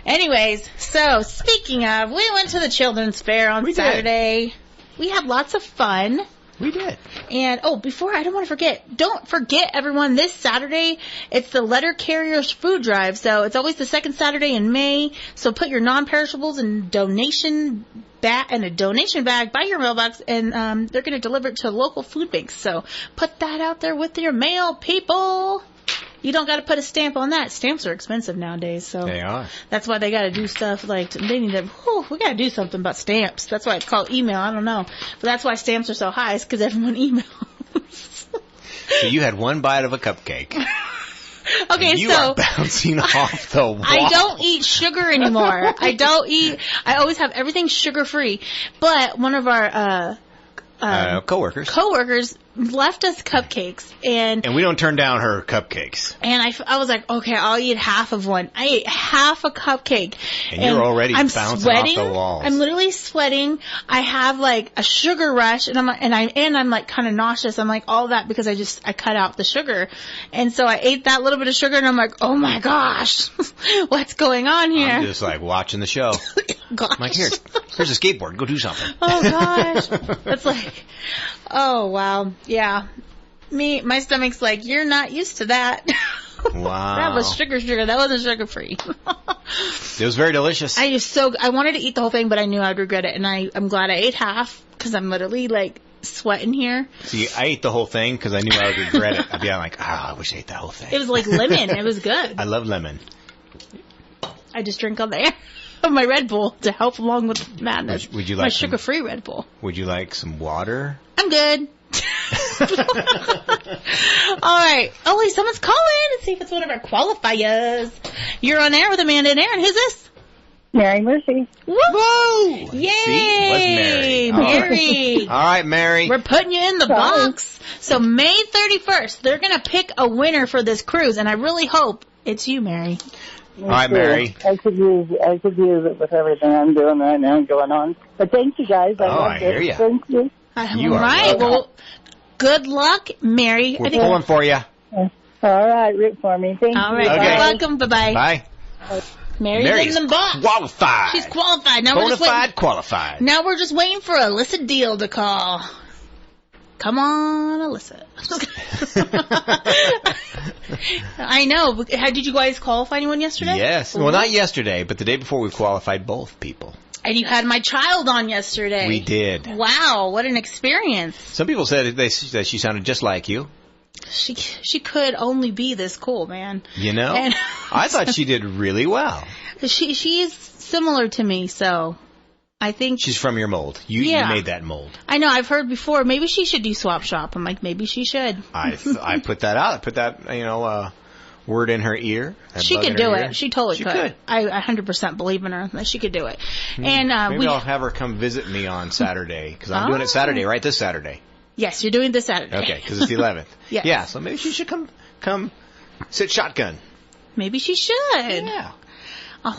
Anyways, so speaking of, we went to the Children's Fair on Saturday. We had lots of fun. We did. And, I don't want to forget. Don't forget, everyone, this Saturday, it's the Letter Carriers Food Drive. So it's always the second Saturday in May. So put your non-perishables in a donation bag by your mailbox, and they're going to deliver it to local food banks. So put that out there with your mail, people. You don't got to put a stamp on that. Stamps are expensive nowadays, so they are. we got to do stuff like we got to do something about stamps. That's why it's called email. I don't know, but that's why stamps are so high. It's because everyone emails. So you had one bite of a cupcake. Okay, you are bouncing off the wall. I don't eat sugar anymore. I always have everything sugar free. But one of our coworkers left us cupcakes, and we don't turn down her cupcakes. And I was like, okay, I'll eat half of one. I ate half a cupcake, and you're already bouncing sweating off the walls. I'm literally sweating. I have like a sugar rush, and I'm like kind of nauseous. I'm like all that because I cut out the sugar, and so I ate that little bit of sugar, and I'm like, oh my gosh, what's going on here? I'm just like watching the show. Gosh. I'm like, here's a skateboard. Go do something. Oh gosh, it's like, oh wow. Yeah. My stomach's like, you're not used to that. Wow. That was sugar. That wasn't sugar-free. It was very delicious. I wanted to eat the whole thing, but I knew I'd regret it. And I'm glad I ate half, because I'm literally, like, sweating here. See, I ate the whole thing because I knew I would regret it. I'd be like, I wish I ate that whole thing. It was like lemon. It was good. I love lemon. I just drink on the air of my Red Bull to help along with madness. Would you like my sugar-free Red Bull. Would you like some water? I'm good. All right. Oh, wait, someone's calling. Let's see if it's one of our qualifiers. You're on air with Amanda and Aaron. Who's this? Mary Murphy. Whoa! Yay! See? It was Mary. Mary. All right, Mary. We're putting you in the box. So May 31st, they're going to pick a winner for this cruise, and I really hope it's you, Mary. All right, Mary. I could use it with everything I'm doing right now and going on. But thank you, guys. I hear you. Thank you. You are right. welcome. Well, good luck, Mary. We're pulling for you. All right, root for me. Thank you. All right. Okay. You're welcome. Bye-bye. Bye. Mary's in the box. Qualified. She's qualified. Now we're just waiting. Qualified. Now we're just waiting for Alyssa Deal to call. Come on, Alyssa. I know. Did you guys qualify anyone yesterday? Yes. Well, not yesterday, but the day before we qualified both people. And you had my child on yesterday. We did. Wow, what an experience. Some people said that she sounded just like you. She could only be this cool, man. You know? And I thought she did really well. She is similar to me, so I think... She's from your mold. You made that mold. I know, I've heard before, maybe she should do Swap Shop. I'm like, maybe she should. I put that out. I put that, word in her ear. She could do it. She totally could. I 100% believe in her that she could do it. And maybe I'll have her come visit me on Saturday, because I'm doing it Saturday, right? This Saturday. Yes, you're doing this Saturday. Okay, because it's the 11th. Yes. Yeah, so maybe she should come sit shotgun. Maybe she should. Yeah.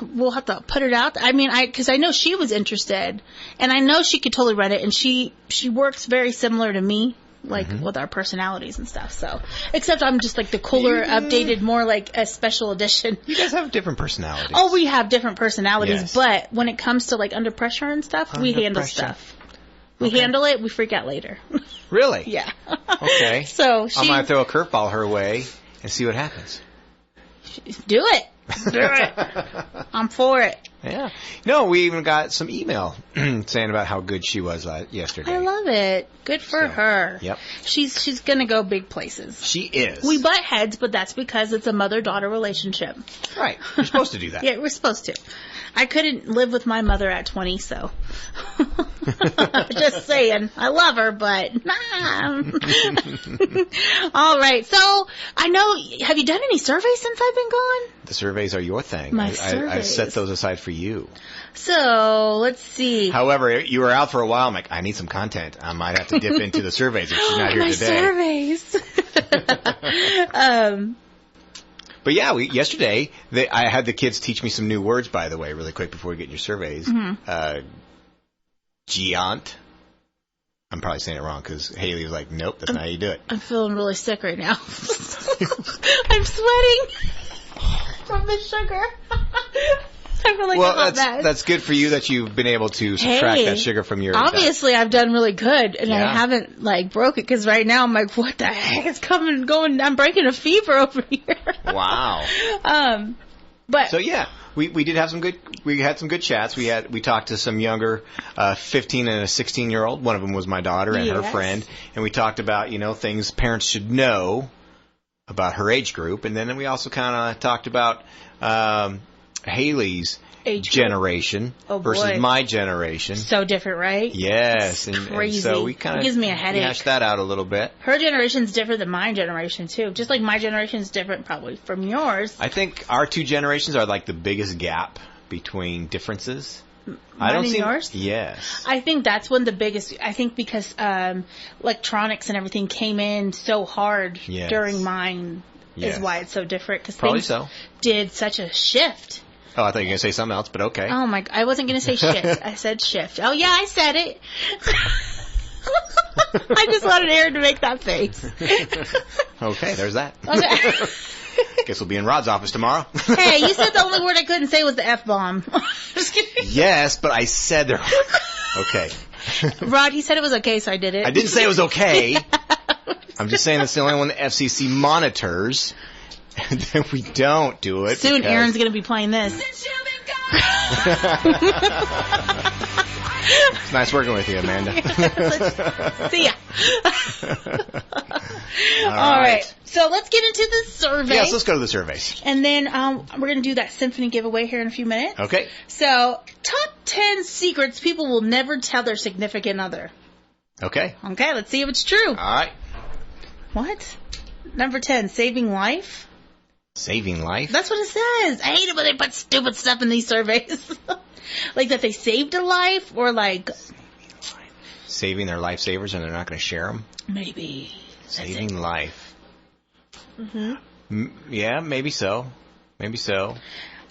We'll have to put it out. I mean, because I know she was interested, and I know she could totally run it, and she works very similar to me, like with our personalities and stuff. So, except I'm just like the cooler, updated, more like a special edition. You guys have different personalities. Oh, we have different personalities, yes. But when it comes to like under pressure and stuff, we handle stuff. We handle it, we freak out later. Really? Yeah. Okay. So I might throw a curveball her way and see what happens. Do it. Do it. I'm for it. Yeah. No, we even got some email saying about how good she was yesterday. I love it. Good for her. Yep. She's going to go big places. She is. We butt heads, but that's because it's a mother-daughter relationship. Right. You're supposed to do that. Yeah, we're supposed to. I couldn't live with my mother at 20, so. Just saying. I love her, but nah. All right. So, I know, have you done any surveys since I've been gone? The surveys are your thing. Surveys. I set those aside for you. So, let's see. However, you were out for a while. I'm like, I need some content. I might have to dip into the surveys if she's not here today. Surveys. But yeah, yesterday, I had the kids teach me some new words, by the way, really quick before we get in your surveys. Giant. I'm probably saying it wrong because Haley was like, nope, that's not how you do it. I'm feeling really sick right now. I'm sweating from the sugar. I feel like that's good for you that you've been able to subtract that sugar from your obviously diet. I've done really good, and I haven't broke it, because right now I'm like, what the heck is coming and going? I'm breaking a fever over here. Wow. But so yeah, we did have some good. We had some good chats. We talked to some younger 15 and a 16-year-old. One of them was my daughter and her friend, and we talked about things parents should know about her age group, and then we also kind of talked about Haley's generation versus my generation. So different, right? Yes. It's crazy. And so we kind of gives me a headache. Hashed that out a little bit. Her generation's different than my generation, too. Just like my generation's different probably from yours. I think our two generations are like the biggest gap between differences. Mine and yours? Yes. I think that's when the biggest, because electronics and everything came in so hard during mine is why it's so different. Because things did such a shift. Oh, I thought you were going to say something else, but okay. Oh, my, I wasn't going to say shift. I said shift. Oh, yeah, I said it. I just wanted Aaron to make that face. Okay, there's that. Okay. Guess we'll be in Rod's office tomorrow. Hey, you said the only word I couldn't say was the F-bomb. Just kidding. Yes, but I said there. Okay. Rod, he said it was okay, so I did it. I didn't say it was okay. I'm just saying that's the only one the FCC monitors. And then we don't do it. Soon Aaron's going to be playing this. It's nice working with you, Amanda. See ya. All right. So let's get into the survey. Yes, let's go to the surveys. And then we're going to do that symphony giveaway here in a few minutes. Okay. So, top 10 secrets people will never tell their significant other. Okay. Okay, let's see if it's true. All right. What? Number 10, saving life. Saving life? That's what it says. I hate it when they put stupid stuff in these surveys. Like that they saved a life, or like saving their lifesavers and they're not going to share them? Maybe. Saving life. Mm-hmm. Yeah, maybe so. Maybe so.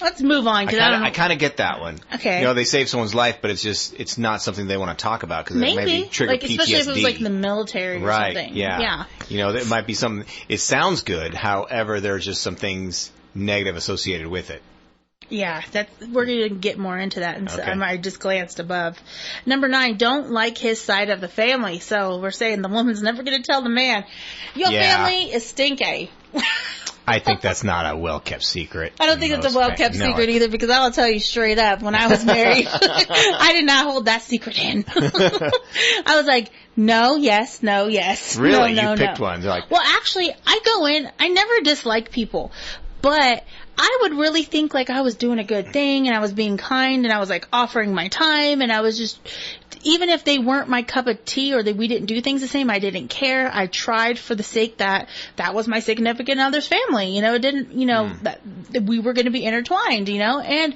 Let's move on. I kind of get that one. Okay. You know, they save someone's life, but it's not something they want to talk about because it maybe trigger like, PTSD. Especially if it was like in the military or something. Yeah. You know, it might be something. It sounds good. However, there's just some things negative associated with it. Yeah, we're going to get more into that. And so I just glanced above. Number 9, don't like his side of the family. So we're saying the woman's never going to tell the man, your family is stinky. I think that's not a well-kept secret. I don't think it's a well-kept secret either, because I will tell you straight up, when I was married, I did not hold that secret in. I was like, no, yes, no, yes. Really? No, you picked one. Like, well, actually, I go in, I never dislike people, but I would really think like I was doing a good thing and I was being kind and I was like offering my time and I was just, even if they weren't my cup of tea or we didn't do things the same, I didn't care. I tried for the sake that was my significant other's family. You know, it didn't, you know, that we were going to be intertwined, you know, and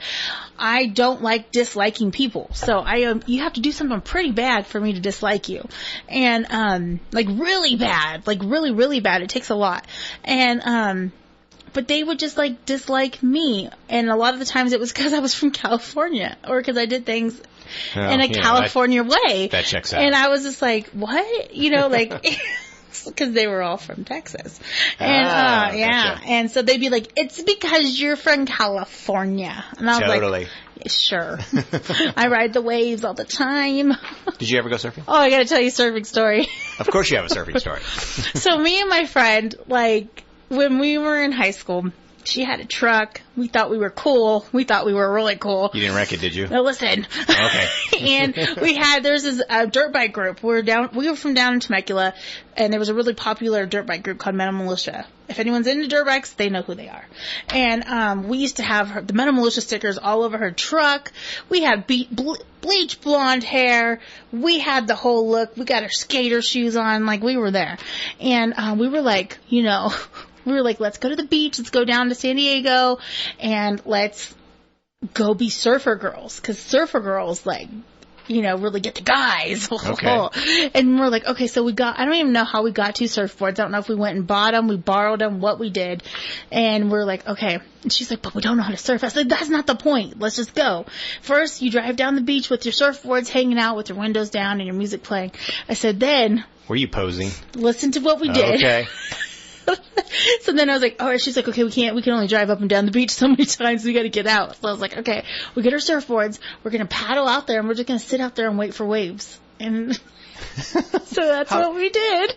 I don't like disliking people. So you have to do something pretty bad for me to dislike you. And, like really bad, like really, really bad. It takes a lot. And, but they would just like dislike me. And a lot of the times it was because I was from California or because I did things in a California way. That checks out. And I was just like, what? You know, like, because they were all from Texas. And, yeah. Gotcha. And so they'd be like, it's because you're from California. And I was like, sure. I ride the waves all the time. Did you ever go surfing? Oh, I got to tell you a surfing story. Of course you have a surfing story. So me and my friend, like, when we were in high school, she had a truck. We thought we were cool. We thought we were really cool. You didn't wreck it, did you? No, listen. Okay. And there's this dirt bike group. We were from down in Temecula, and there was a really popular dirt bike group called Metal Militia. If anyone's into dirt bikes, they know who they are. And we used to have the Metal Militia stickers all over her truck. We had bleach blonde hair. We had the whole look. We got our skater shoes on. Like, we were there. And we were like, you know, let's go to the beach. Let's go down to San Diego, and let's go be surfer girls. Because surfer girls, like, you know, really get the guys. Okay. And we're like, okay, so I don't even know how we got 2 surfboards. I don't know if we went and bought them, we borrowed them, what we did. And we're like, okay. And she's like, but we don't know how to surf. I said, that's not the point. Let's just go. First, you drive down the beach with your surfboards hanging out with your windows down and your music playing. I said, then. Were you posing? Listen to what we did. Okay. So then I was like, oh, she's like, okay, we can only drive up and down the beach so many times, we gotta get out. So I was like, okay, we get our surfboards, we're gonna paddle out there, and we're just gonna sit out there and wait for waves. And so that's what we did.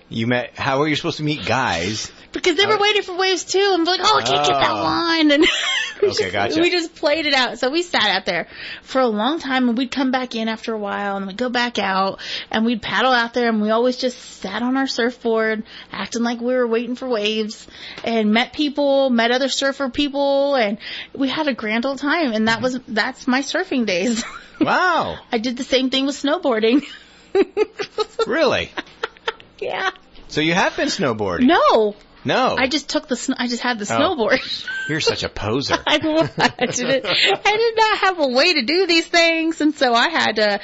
How were you supposed to meet guys? Because they were waiting for waves too. I'm like, oh, I can't get that one. And gotcha. We just played it out. So we sat out there for a long time, and we'd come back in after a while, and we'd go back out, and we'd paddle out there, and we always just sat on our surfboard, acting like we were waiting for waves, and met other surfer people, and we had a grand old time. And that's my surfing days. Wow. I did the same thing with snowboarding. Really? Yeah. So you have been snowboarding? No. I just had the snowboard. You're such a poser. I did not have a way to do these things, and so I had to.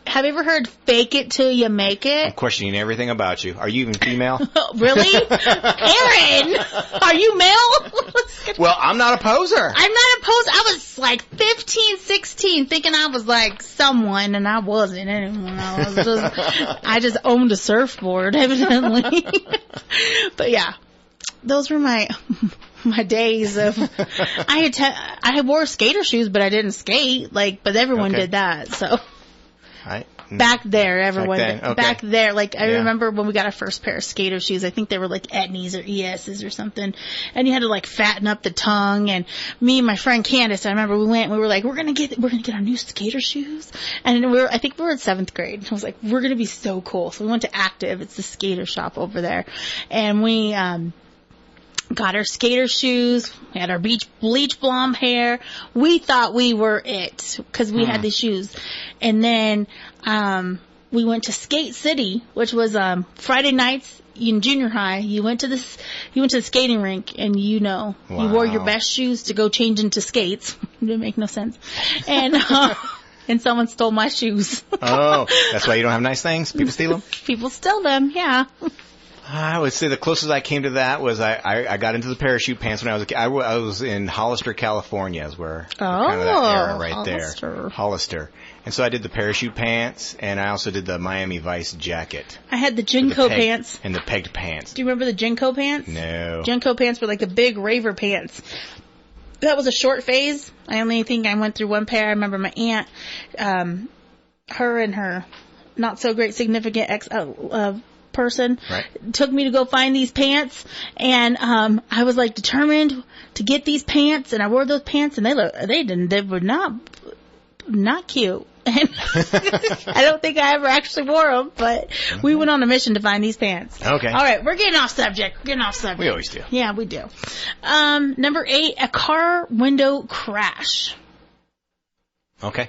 Have you ever heard fake it till you make it? I'm questioning everything about you. Are you even female? Really? Aaron! Are you male? Well, I'm not a poser. I'm not a poser. I was like 15, 16, thinking I was like someone, and I wasn't anyone. I just owned a surfboard, evidently. But yeah, those were my days of. I wore skater shoes, but I didn't skate. But everyone did that. So. Back there, everyone. Back there, I remember when we got our first pair of skater shoes. I think they were like Etnies or ESs or something. And you had to fatten up the tongue. And me and my friend Candace, I remember we were like, we're gonna get our new skater shoes. And I think we were in 7th grade. I was like, we're gonna be so cool. So we went to Active. It's the skater shop over there, and we got our skater shoes. We had our bleach blonde hair. We thought we were it because we had these shoes. And then we went to Skate City, which was Friday nights. in junior high, you went to the skating rink, and you wore your best shoes to go change into skates. It didn't make no sense. And and someone stole my shoes. Oh, that's why you don't have nice things? People steal them? People steal them, yeah. I would say the closest I came to that was I got into the parachute pants when I was a kid. I was in Hollister, California, is where kind of that era right there. Hollister. And so I did the parachute pants, and I also did the Miami Vice jacket. I had the Jinko pants. And the pegged pants. Do you remember the Jinko pants? No. Jinko pants were like the big raver pants. That was a short phase. I only think I went through one pair. I remember my aunt, her and her not so great significant person took me to go find these pants, and I was like determined to get these pants, and I wore those pants, and they were not cute. And I don't think I ever actually wore them, but we went on a mission to find these pants. Okay. All right, we're getting off subject. We always do. Yeah, we do. Number 8, a car window crash. Okay.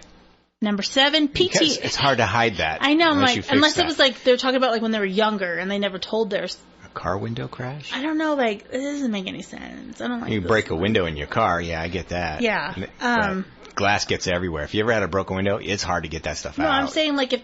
Number 7, PT. Because it's hard to hide that. I know, unless it was like they were talking about like when they were younger and they never told theirs. A car window crash? I don't know, it doesn't make any sense. I don't like You break a window in your car, yeah, I get that. Yeah. But glass gets everywhere. If you ever had a broken window, it's hard to get that stuff out. No, I'm saying like if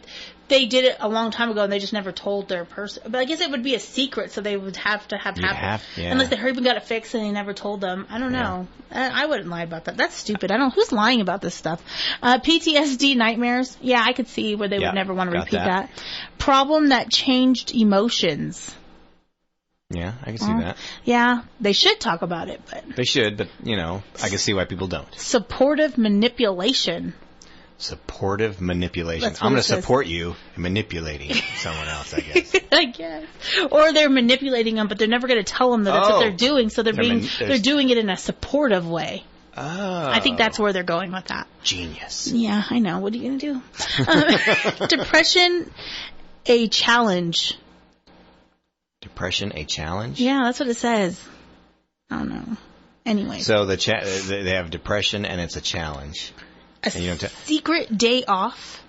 they did it a long time ago and they just never told their person. But I guess it would be a secret, so they would have to have happened. Unless they hurried and got it fixed and they never told them. I don't know. I wouldn't lie about that. That's stupid. Who's lying about this stuff? PTSD nightmares. Yeah, I could see where they would never want to repeat that. Problem that changed emotions. Yeah, I can see that. Yeah, they should talk about it, but... They should, but, I can see why people don't. Supportive manipulation. Supportive manipulation. I'm going to support you in manipulating someone else, I guess. I guess. Or they're manipulating them, but they're never going to tell them that that's what they're doing, so they're doing it in a supportive way. Oh. I think that's where they're going with that. Genius. Yeah, I know. What are you going to do? Depression, a challenge. Depression, a challenge? Yeah, that's what it says. I don't know. Anyway. So they have depression and it's a challenge. A secret day off.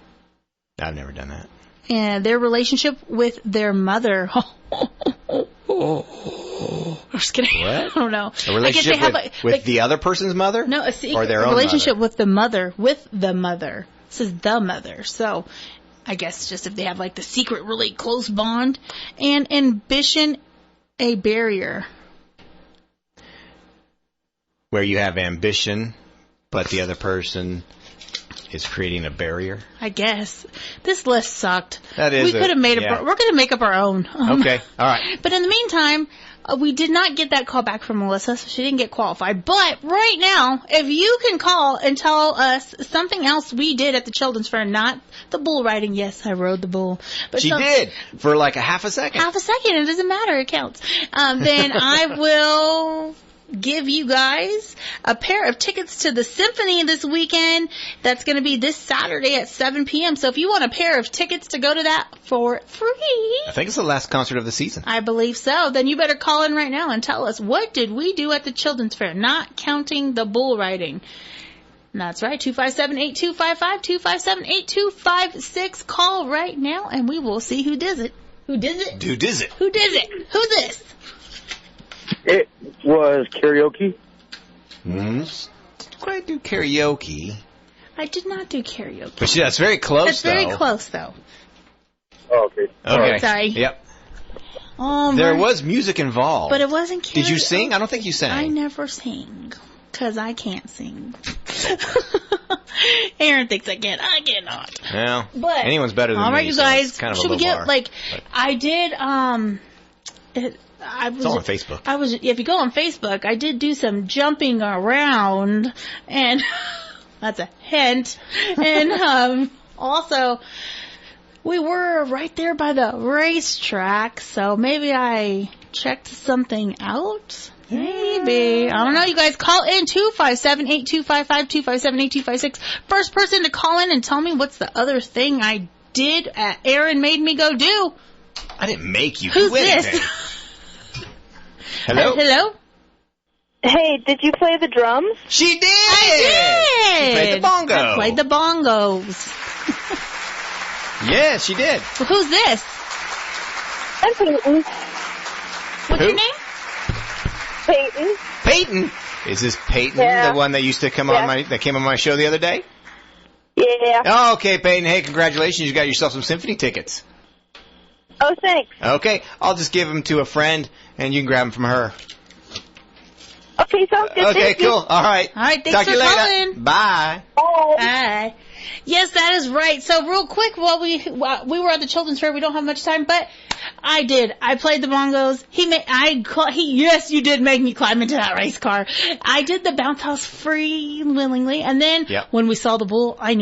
I've never done that. And their relationship with their mother. I'm just kidding. What? I don't know. A relationship with the other person's mother? No, or their own relationship mother? with the mother. With the mother. It says the mother. So... I guess just if they have like the secret really close bond. And ambition, a barrier. Where you have ambition, but the other person is creating a barrier? I guess. This list sucked. That is. We could have made we're going to make up our own. Okay, all right. But in the meantime, we did not get that call back from Melissa, so she didn't get qualified. But right now, if you can call and tell us something else we did at the Children's Fair, not the bull riding. Yes, I rode the bull. But she did, for like a half a second. Half a second, it doesn't matter, it counts. Then I will give you guys a pair of tickets to the symphony this weekend. That's going to be this Saturday at 7 p.m. So if you want a pair of tickets to go to that for free. I think it's the last concert of the season. I believe so. Then you better call in right now and tell us, what did we do at the Children's Fair, not counting the bull riding. That's right, 257-8255, 257-8256. Call right now and we will see who does it. Who does it? Who does it? Who does it? Who's this? It was karaoke. Didn't quite do karaoke. I did not do karaoke. But that's very close, That's very close, though. Oh, okay. Okay. Sorry. Yep. Oh, there was music involved. But it wasn't karaoke. Did you sing? I don't think you sang. I never sing. Because I can't sing. Aaron thinks I can. I cannot. Well, but anyone's better than me. All right, you guys. So kind of should we get, bar. I did, it's all on Facebook. If you go on Facebook, I did do some jumping around, and that's a hint. And also, we were right there by the racetrack, so maybe I checked something out. Maybe. I don't know. You guys call in 257-8255, 257-8256. First person to call in and tell me what's the other thing I did Aaron made me go do. I didn't make you do anything. This? Hello? Hello? Hey, did you play the drums? She did! I did! She played the bongo. I played the bongos. Yeah, she did. Well, who's this? I'm Peyton. What's your name? Peyton. Peyton? Is this Peyton, Yeah. the one that used to come on that came on my show the other day? Yeah. Oh, okay, Peyton. Hey, congratulations. You got yourself some symphony tickets. Oh, thanks. Okay, I'll just give them to a friend, and you can grab them from her. Okay, sounds good. Okay, Thank you. cool. All right. All right, thanks Talk to for you later. calling. Bye. Bye. Yes, that is right. So real quick, while we were at the children's fair, we don't have much time, but I did. I played the bongos. Yes, you did make me climb into that race car. I did the bounce house free willingly, and then when we saw the bull, I knew